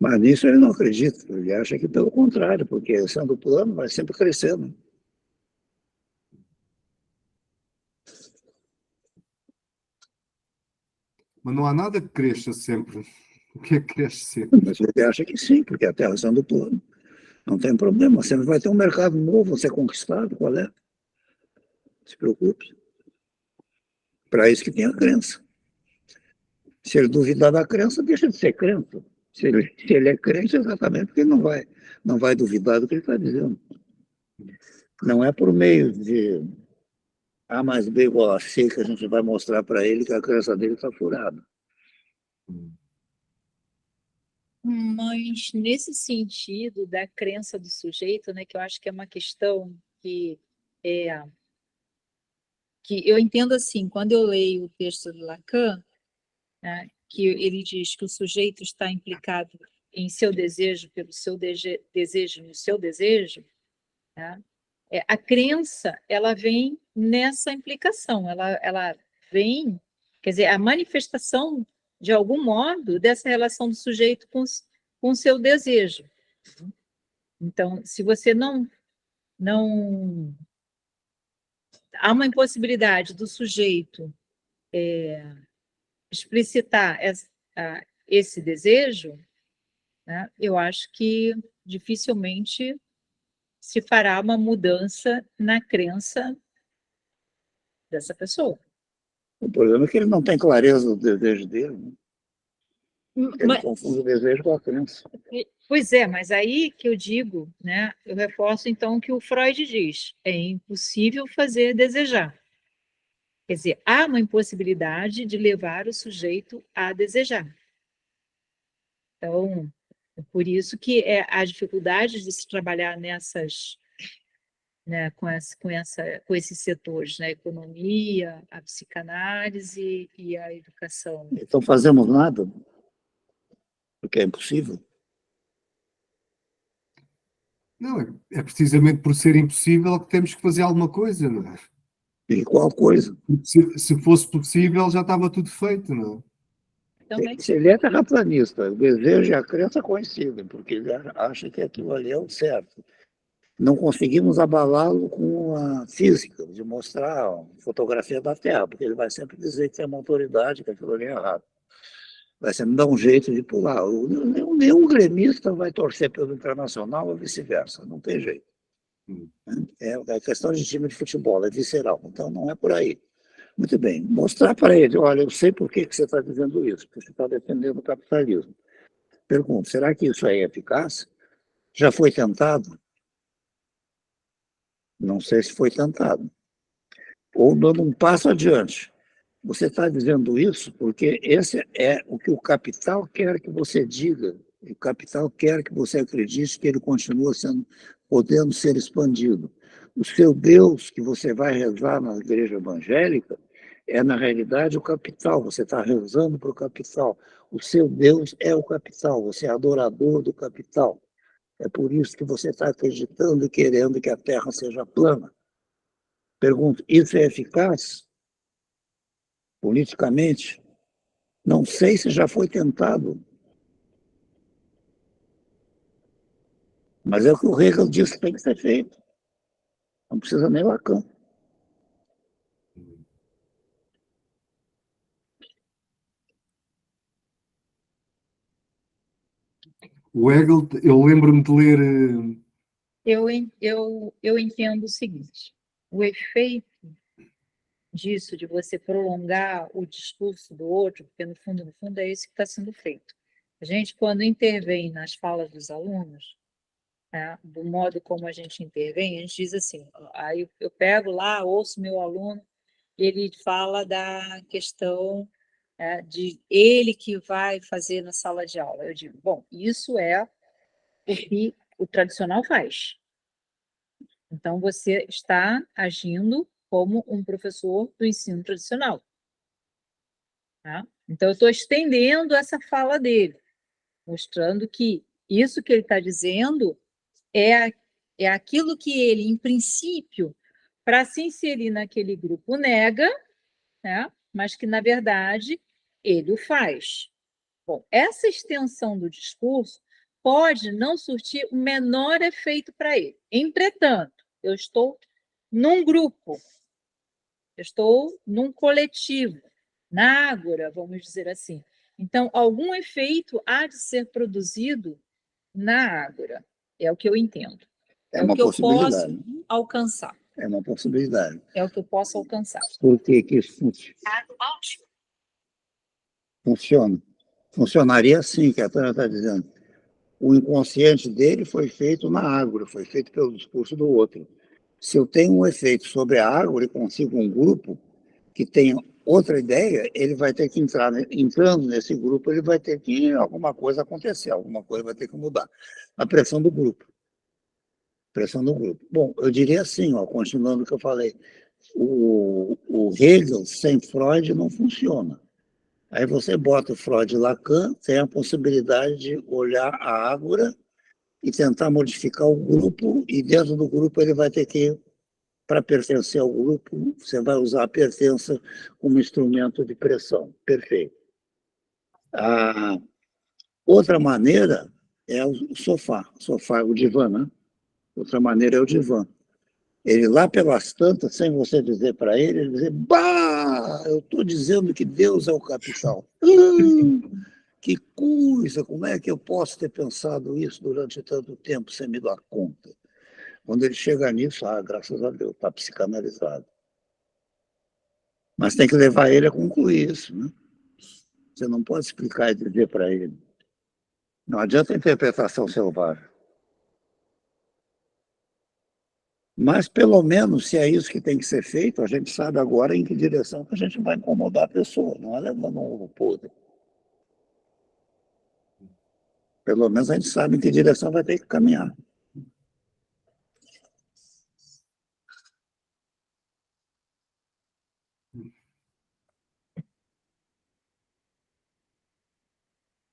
Mas nisso ele não acredita, ele acha que pelo contrário, porque sendo plano vai sempre crescendo. Mas não há nada que cresça sempre. O que é que cresce sempre? Mas ele acha que sim, porque a Terra sendo plano, não tem problema, sempre vai ter um mercado novo a ser conquistado, qual é? Não se preocupe. Para isso que tem a crença. Se ele duvidar da crença, deixa de ser crente. Se ele é crente, exatamente porque ele não vai duvidar do que ele está dizendo. Não é por meio de A mais B igual a C que a gente vai mostrar para ele que a crença dele está furada. Mas nesse sentido da crença do sujeito, né, que eu acho que é uma questão é que eu entendo assim, quando eu leio o texto do Lacan, né, que ele diz que o sujeito está implicado em seu desejo pelo seu desejo no seu desejo, né, a crença ela vem nessa implicação, ela vem, quer dizer, a manifestação de algum modo dessa relação do sujeito com o seu desejo. Então, se você não há uma impossibilidade do sujeito explicitar esse desejo, né, eu acho que dificilmente se fará uma mudança na crença dessa pessoa. O problema é que ele não tem clareza do desejo dele, né? Ele Mas, confunde o desejo com a crença. pois é, mas aí que eu digo, né, eu reforço então o que o Freud diz: é impossível fazer desejar. Quer dizer, há uma impossibilidade de levar o sujeito a desejar. Então, é por isso que a dificuldade de se trabalhar nessas, né, com esses setores, né, a economia, a psicanálise e a educação. Então fazemos nada, porque é impossível. Não, é precisamente por ser impossível que temos que fazer alguma coisa, não é? E qual coisa? Se fosse possível, já estava tudo feito, não é? Também. Se ele é terraplanista, o desejo e a crença coincidem, porque ele acha que aquilo ali é o certo. Não conseguimos abalá-lo com a física, de mostrar a fotografia da Terra, porque ele vai sempre dizer que é uma autoridade, que aquilo ali é errado. Vai sempre dar um jeito de pular. Nenhum gremista vai torcer pelo Internacional ou vice-versa, não tem jeito. É questão de time de futebol, é visceral, então não é por aí. Muito bem, mostrar para ele, olha, eu sei por que você está dizendo isso, porque você está defendendo o capitalismo. Pergunto, será que isso aí é eficaz? Já foi tentado? Não sei se foi tentado. Ou dando um passo adiante. Você está dizendo isso porque esse é o que o capital quer que você diga. O capital quer que você acredite que ele continua podendo ser expandido. O seu Deus que você vai rezar na igreja evangélica é, na realidade, o capital. Você está rezando para o capital. O seu Deus é o capital. Você é adorador do capital. É por isso que você está acreditando e querendo que a Terra seja plana. Pergunto, isso é eficaz politicamente? Não sei se já foi tentado, mas é o que o Hegel disse que tem que ser feito. Não precisa nem Lacan. O Hegel, eu lembro-me de ler... Eu entendo o seguinte: o efeito disso, de você prolongar o discurso do outro, porque no fundo é isso que está sendo feito. A gente, quando intervém nas falas dos alunos, né, do modo como a gente intervém, a gente diz assim, aí eu pego lá, ouço meu aluno, ele fala da questão de ele que vai fazer na sala de aula. Eu digo, bom, isso é o que o tradicional faz. Então, você está agindo como um professor do ensino tradicional. Tá? Então, eu estou estendendo essa fala dele, mostrando que isso que ele está dizendo é aquilo que ele, em princípio, para se inserir naquele grupo, nega, né? Mas que, na verdade, ele o faz. Bom, essa extensão do discurso pode não surtir o menor efeito para ele. Entretanto, eu estou num grupo, eu estou num coletivo, na ágora, vamos dizer assim. Então, algum efeito há de ser produzido na ágora. É o que eu entendo. É É o uma que eu posso possibilidade. alcançar. É uma possibilidade. É o que eu posso alcançar. Por que que isso funciona? Funcionaria assim, que a Tânia está dizendo. O inconsciente dele foi feito na ágora, foi feito pelo discurso do outro. Se eu tenho um efeito sobre a ágora e consigo um grupo que tem outra ideia, ele vai ter que entrar, entrando nesse grupo, ele vai ter que alguma coisa acontecer, alguma coisa vai ter que mudar. A pressão do grupo. Pressão do grupo. Bom, eu diria assim, ó, continuando o que eu falei, o Hegel sem Freud não funciona. Aí você bota o Freud e Lacan, tem a possibilidade de olhar a ágora e tentar modificar o grupo, e dentro do grupo ele vai ter que, para pertencer ao grupo, você vai usar a pertença como instrumento de pressão. Perfeito. A outra maneira é o sofá, o divã, né? Outra maneira é o divã. Ele lá pelas tantas, sem você dizer para ele, ele dizer, bah, eu estou dizendo que Deus é o capital. Que coisa, como é que eu posso ter pensado isso durante tanto tempo sem me dar conta? Quando ele chega nisso, graças a Deus, está psicanalizado. Mas tem que levar ele a concluir isso, né? Você não pode explicar e dizer para ele. Não adianta interpretação selvagem. Mas, pelo menos, se é isso que tem que ser feito, a gente sabe agora em que direção que a gente vai incomodar a pessoa, não é levando um ovo podre. Pelo menos a gente sabe em que direção vai ter que caminhar.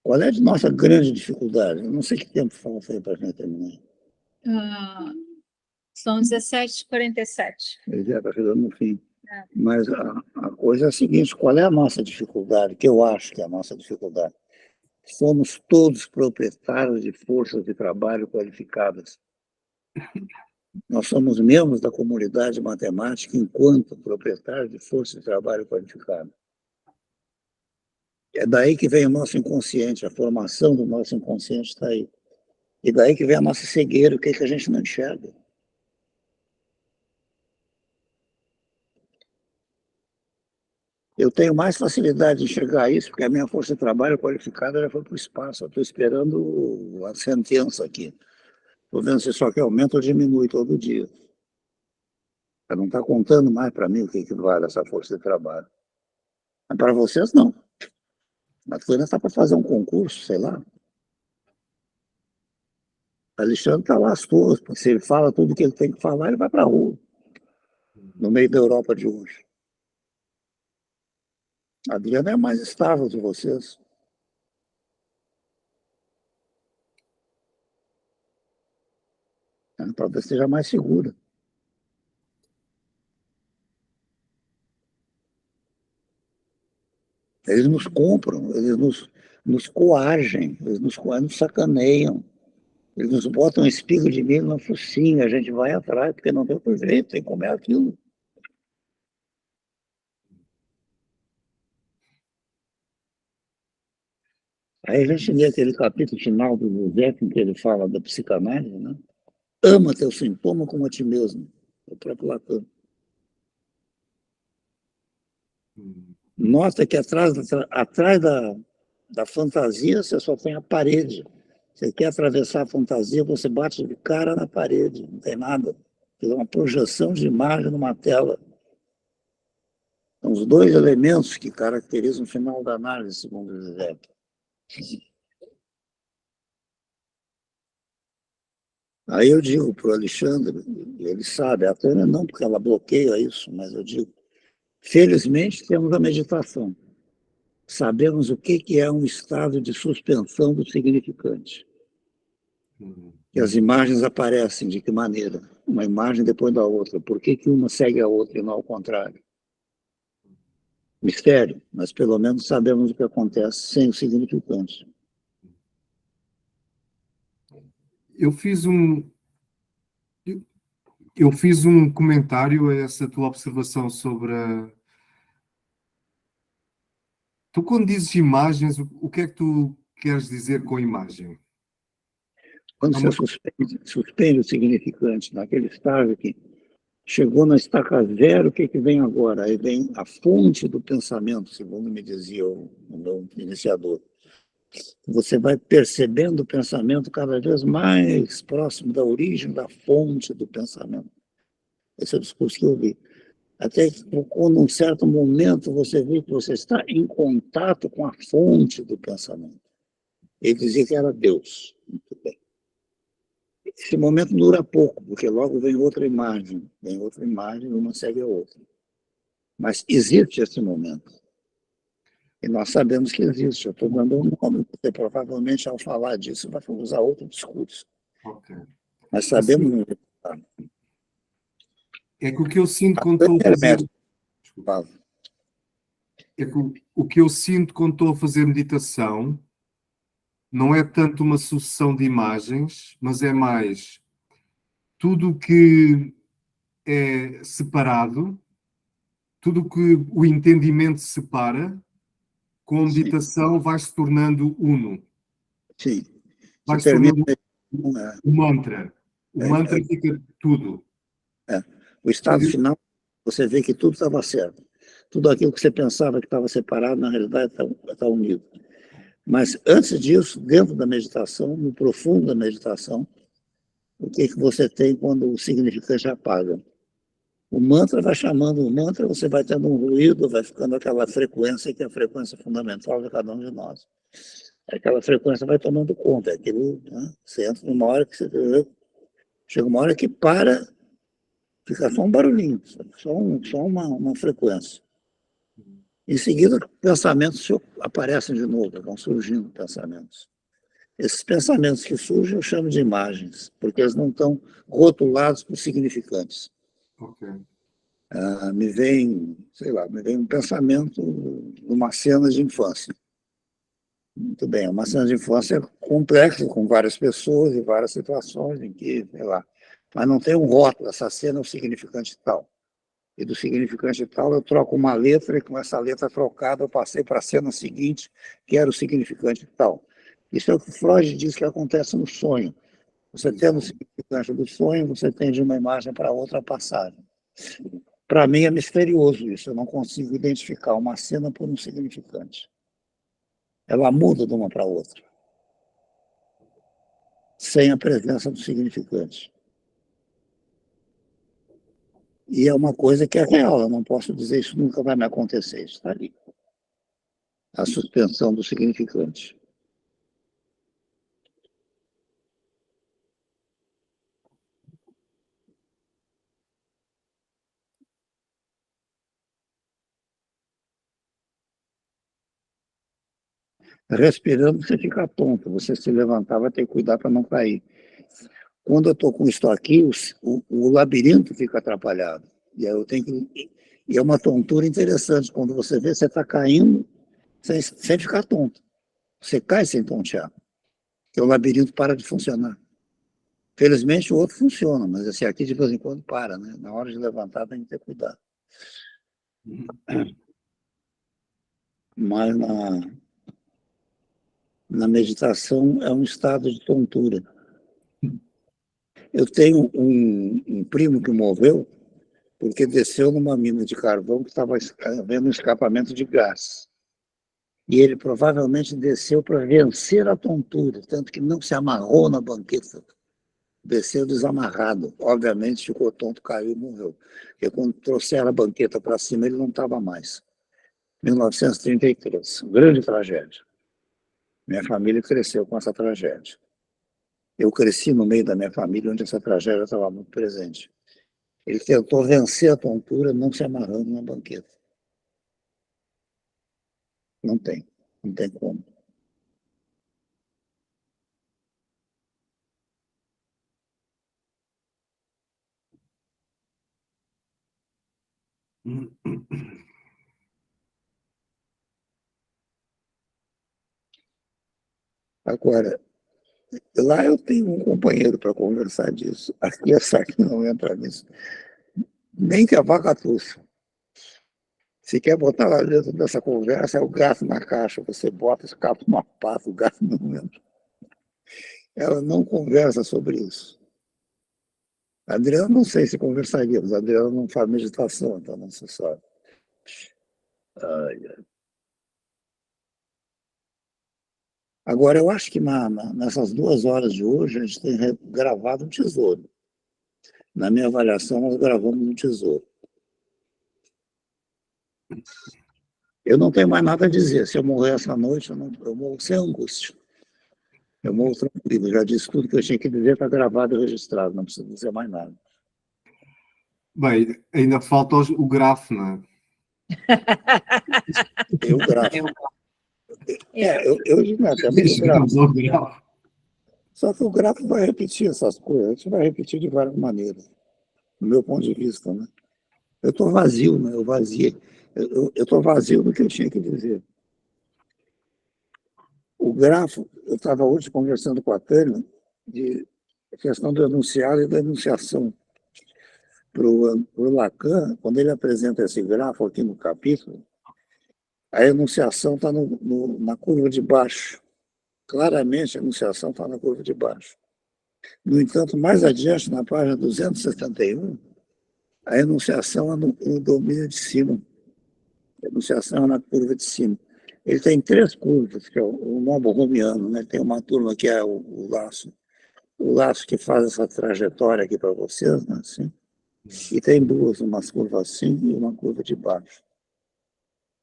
Qual é a nossa grande dificuldade? Eu não sei que tempo falta aí para a gente terminar. São 17h47. Ele já está chegando no fim. Mas a coisa é a seguinte, qual é a nossa dificuldade? Que eu acho que é a nossa dificuldade. Somos todos proprietários de forças de trabalho qualificadas. Nós somos membros da comunidade matemática enquanto proprietários de forças de trabalho qualificadas. É daí que vem o nosso inconsciente, a formação do nosso inconsciente está aí. E daí que vem a nossa cegueira, o que a gente não enxerga. Eu tenho mais facilidade de enxergar isso, porque a minha força de trabalho qualificada já foi para o espaço. Eu estou esperando a sentença aqui. Estou vendo se isso aqui aumenta ou diminui todo dia. Não está contando mais para mim o que vale essa força de trabalho. Mas para vocês, não. A Tânia está para fazer um concurso, sei lá. Alexandre está lá às toas, porque se ele fala tudo o que ele tem que falar, ele vai para a rua, no meio da Europa de hoje. A Adriana é a mais estável de vocês. Talvez seja mais segura. Eles nos compram, eles nos coagem, eles nos sacaneiam. Eles nos botam um espigo de milho na focinha, a gente vai atrás, porque não tem outro jeito, tem que comer aquilo. Aí a gente lê aquele capítulo final do José, em que ele fala da psicanálise, né? Ama teu sintoma como a ti mesmo. É o próprio Lacan. Nota que atrás da fantasia você só tem a parede. Você quer atravessar a fantasia, você bate de cara na parede, não tem nada. É uma projeção de imagem numa tela. São os dois elementos que caracterizam o final da análise, segundo o José. Aí eu digo para o Alexandre, ele sabe, a Tânia não, porque ela bloqueia isso, mas eu digo, felizmente temos a meditação. Sabemos o que é um estado de suspensão do significante. Que as imagens aparecem de que maneira? Uma imagem depois da outra. Por que uma segue a outra e não ao contrário? Mistério, mas pelo menos sabemos o que acontece sem o significante. Eu fiz um comentário a essa tua observação sobre a... Tu, quando dizes imagens, o que é que tu queres dizer com imagem? Quando você suspende o significante naquele estágio que chegou na estaca zero, o que vem agora? Aí vem a fonte do pensamento, segundo me dizia o meu iniciador. Você vai percebendo o pensamento cada vez mais próximo da origem, da fonte do pensamento. Esse é o discurso que eu vi. Até que, quando, num certo momento, você vê que você está em contato com a fonte do pensamento. Ele dizia que era Deus. Muito bem. Esse momento dura pouco, porque logo vem outra imagem, uma segue a outra. Mas existe esse momento. E nós sabemos que existe. Eu estou dando um nome, porque provavelmente, ao falar disso, vai usar outro discurso. Okay. Mas sabemos... Assim, é que o que eu sinto quando estou a fazer... É que o que eu sinto quando estou a fazer meditação não é tanto uma sucessão de imagens, mas é mais tudo o que é separado, tudo o que o entendimento separa, com a meditação vai se tornando uno. Sim. Vai se tornando um mantra. O mantra fica tudo. O estado final, você vê que tudo estava certo. Tudo aquilo que você pensava que estava separado, na realidade está unido. Mas antes disso, dentro da meditação, no profundo da meditação, o que você tem quando o significante apaga? O mantra vai chamando o mantra, você vai tendo um ruído, vai ficando aquela frequência que é a frequência fundamental de cada um de nós. Aquela frequência vai tomando conta, aquilo, né? Você entra numa hora que você... Chega uma hora que para, fica só um barulhinho, só uma frequência. Em seguida, pensamentos aparecem de novo, vão surgindo pensamentos. Esses pensamentos que surgem eu chamo de imagens, porque eles não estão rotulados por significantes. Okay. Me vem um pensamento de uma cena de infância. Muito bem, uma cena de infância complexa, com várias pessoas e várias situações em que, mas não tem um rótulo, essa cena é o significante tal. E do significante tal eu troco uma letra, e com essa letra trocada eu passei para a cena seguinte, que era o significante tal. Isso é o que Freud diz que acontece no sonho. Você tendo o significante do sonho, você tem de uma imagem para outra passagem. Para mim é misterioso isso, eu não consigo identificar uma cena por um significante. Ela muda de uma para outra, sem a presença do significante. E é uma coisa que é real, eu não posso dizer isso nunca vai me acontecer, isso está ali. A suspensão do significante. Respirando, você fica tonto, você se levantar, vai ter que cuidar para não cair. Quando eu estou com isso aqui, o labirinto fica atrapalhado. E aí eu tenho que... E é uma tontura interessante, quando você vê, você está caindo sem ficar tonto. Você cai sem tontear, porque o labirinto para de funcionar. Felizmente o outro funciona, mas esse aqui de vez em quando para, né? Na hora de levantar tem que ter cuidado. Mas na meditação é um estado de tontura. Eu tenho um primo que morreu porque desceu numa mina de carvão que estava havendo um escapamento de gás. E ele provavelmente desceu para vencer a tontura, tanto que não se amarrou na banqueta. Desceu desamarrado. Obviamente ficou tonto, caiu e morreu. Porque quando trouxeram a banqueta para cima, ele não estava mais. 1933, grande tragédia. Minha família cresceu com essa tragédia. Eu cresci no meio da minha família, onde essa tragédia estava muito presente. Ele tentou vencer a tontura não se amarrando na banqueta. Não tem como. Agora, lá eu tenho um companheiro para conversar disso. Aqui essa aqui não entra nisso. Nem que a vaca tussa. Se quer botar lá dentro dessa conversa, é o gato na caixa. Você bota, escapa uma pata, o gato não entra. Ela não conversa sobre isso. A Adriana, não sei se conversaria, mas a Adriana não faz meditação, então não se sabe. Agora, eu acho que nessas 2 horas de hoje, a gente tem gravado um tesouro. Na minha avaliação, nós gravamos um tesouro. Eu não tenho mais nada a dizer. Se eu morrer essa noite, eu morro sem angústia. Eu morro tranquilo. Já disse tudo que eu tinha que dizer, está gravado e registrado. Não preciso dizer mais nada. Bem, ainda falta o grafo, não é? Eu grafo. Eu também grafo. Só que o grafo vai repetir essas coisas. A gente vai repetir de várias maneiras. Do meu ponto de vista, né? Eu estou vazio, né? Eu vaziei. Eu estou vazio do que eu tinha que dizer. O grafo, eu estava hoje conversando com a Tânia de questão do enunciado e da enunciação. Para o Lacan, quando ele apresenta esse grafo aqui no capítulo, a enunciação está na curva de baixo. Claramente, a enunciação está na curva de baixo. No entanto, mais adiante, na página 271, a enunciação é no domínio de cima. A enunciação é na curva de cima. Ele tem 3 curvas, que é o modo romiano, né? Tem uma turma que é o laço que faz essa trajetória aqui para vocês, né? Assim. E tem 2, uma curva assim e uma curva de baixo.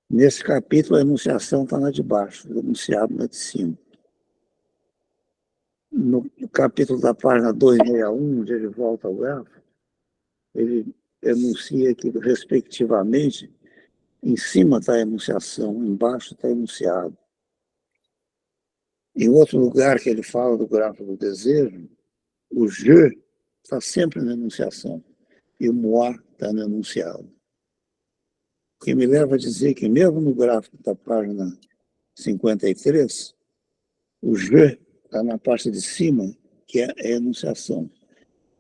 Nesse capítulo, a enunciação está na de baixo, o enunciado na de cima. No capítulo da página 261, onde ele volta ao grafo, ele enuncia que, respectivamente, em cima está a enunciação, embaixo está enunciado. Em outro lugar que ele fala do grafo do desejo, o je está sempre na enunciação e o moi está no enunciado. O que me leva a dizer que mesmo no gráfico da página 53, o je está na parte de cima, que é a enunciação,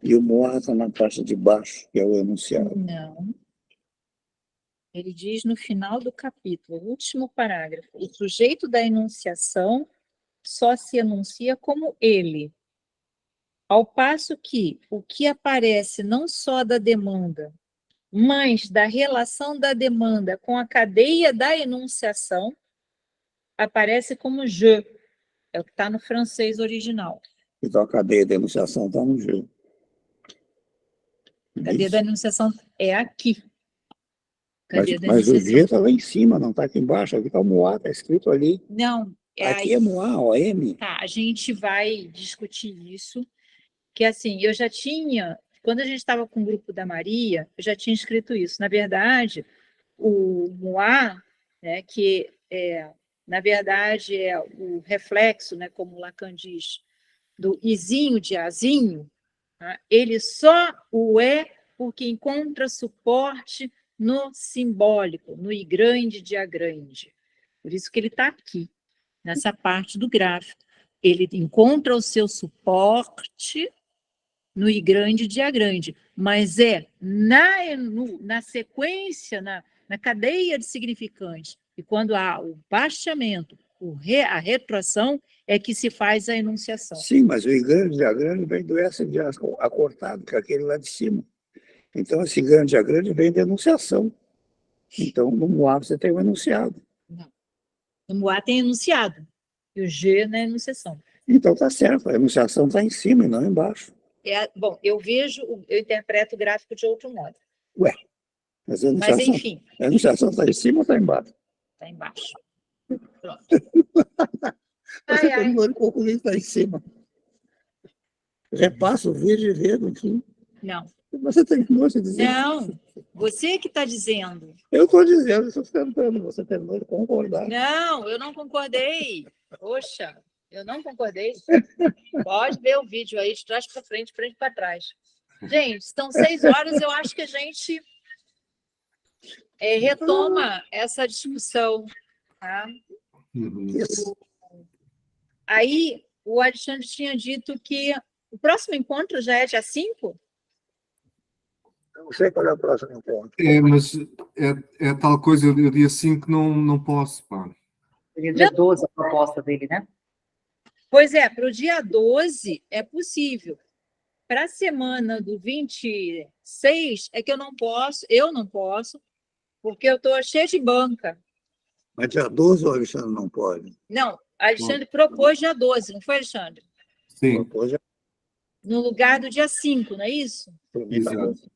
e o moi está na parte de baixo, que é o enunciado. Não. Ele diz no final do capítulo, o último parágrafo, o sujeito da enunciação só se enuncia como ele, ao passo que o que aparece não só da demanda, mas da relação da demanda com a cadeia da enunciação, aparece como je, é o que está no francês original. Então a cadeia da enunciação está no je. A cadeia da enunciação é aqui. Mas o je está lá em cima, não está aqui embaixo. Aqui está o moi, está escrito ali. Não. Aqui é moi, ó, M. Tá, a gente vai discutir isso, que assim, eu já tinha, quando a gente estava com o grupo da Maria, eu já tinha escrito isso. Na verdade, o moi, né, que na verdade é o reflexo, né, como Lacan diz, do izinho de azinho, tá? Ele só o é porque encontra suporte no simbólico, no I grande de A grande. Por isso que ele está aqui, nessa parte do gráfico. Ele encontra o seu suporte no I grande de A grande, mas é na sequência, na cadeia de significantes. E quando há o baixamento A retroação é que se faz a enunciação. Sim, mas o grande a grande vem do S de acortado, que é aquele lá de cima. Então, esse grande a grande vem da enunciação. Então, no MOA você tem um enunciado. No MOA tem enunciado, e o G na enunciação. Então, tá certo, a enunciação está em cima e não embaixo. Bom, eu interpreto o gráfico de outro modo. Ué, mas Mas, enfim. A enunciação está em cima ou está embaixo? Está embaixo. Pronto. Você terminou de concluir que está em cima. Repassa o vídeo e vê aqui. Não. Você terminou de dizer. Não, você que está dizendo. Eu estou dizendo, estou tentando. Você terminou de concordar. Não, eu não concordei. Poxa, eu não concordei. Pode ver o vídeo aí, de trás para frente para trás. Gente, são 6 horas, eu acho que a gente retoma essa discussão. Tá? Isso. Aí, o Alexandre tinha dito que o próximo encontro já é dia 5? Não sei qual é o próximo encontro. Mas é tal coisa, eu dia 5 não posso, pá. Seria dia 12 a proposta dele, né? Pois é, para o dia 12 é possível. Para a semana do 26 é que eu não posso, porque eu estou cheia de banca. Mas dia 12 o Alexandre não pode. Não, Alexandre propôs dia 12, não foi, Alexandre? Sim, No lugar do dia 5, não é isso? exato.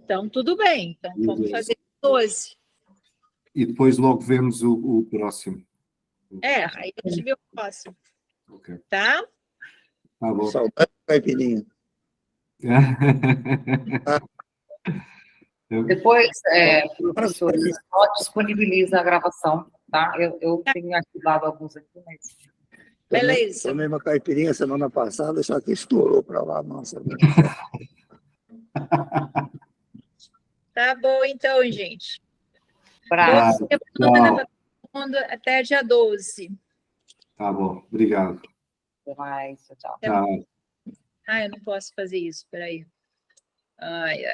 Então, tudo bem. Então, vamos fazer 12. E depois logo vemos o próximo. Aí a gente vê o próximo. Ok. Tá? Tá bom. Saudade da caipirinha. Depois, professor, só disponibiliza a gravação, tá? Eu tenho arquivado alguns aqui, mas... Beleza. Tomei uma caipirinha semana passada, só que estourou para lá, nossa. Tá bom, então, gente. Pra... Boa semana até dia 12. Tá bom, obrigado. Até mais, tchau. Tchau. Eu não posso fazer isso, espera aí. Ai.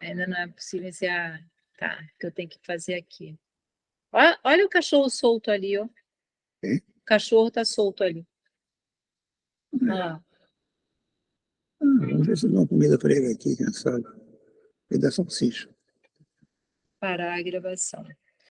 Ainda não é possível encerrar. Tá, que eu tenho que fazer aqui. Olha o cachorro solto ali, ó. O cachorro tá solto ali. Vamos ver se dá uma comida para ele aqui, quem sabe. Ele dá salsicha. Parar a gravação.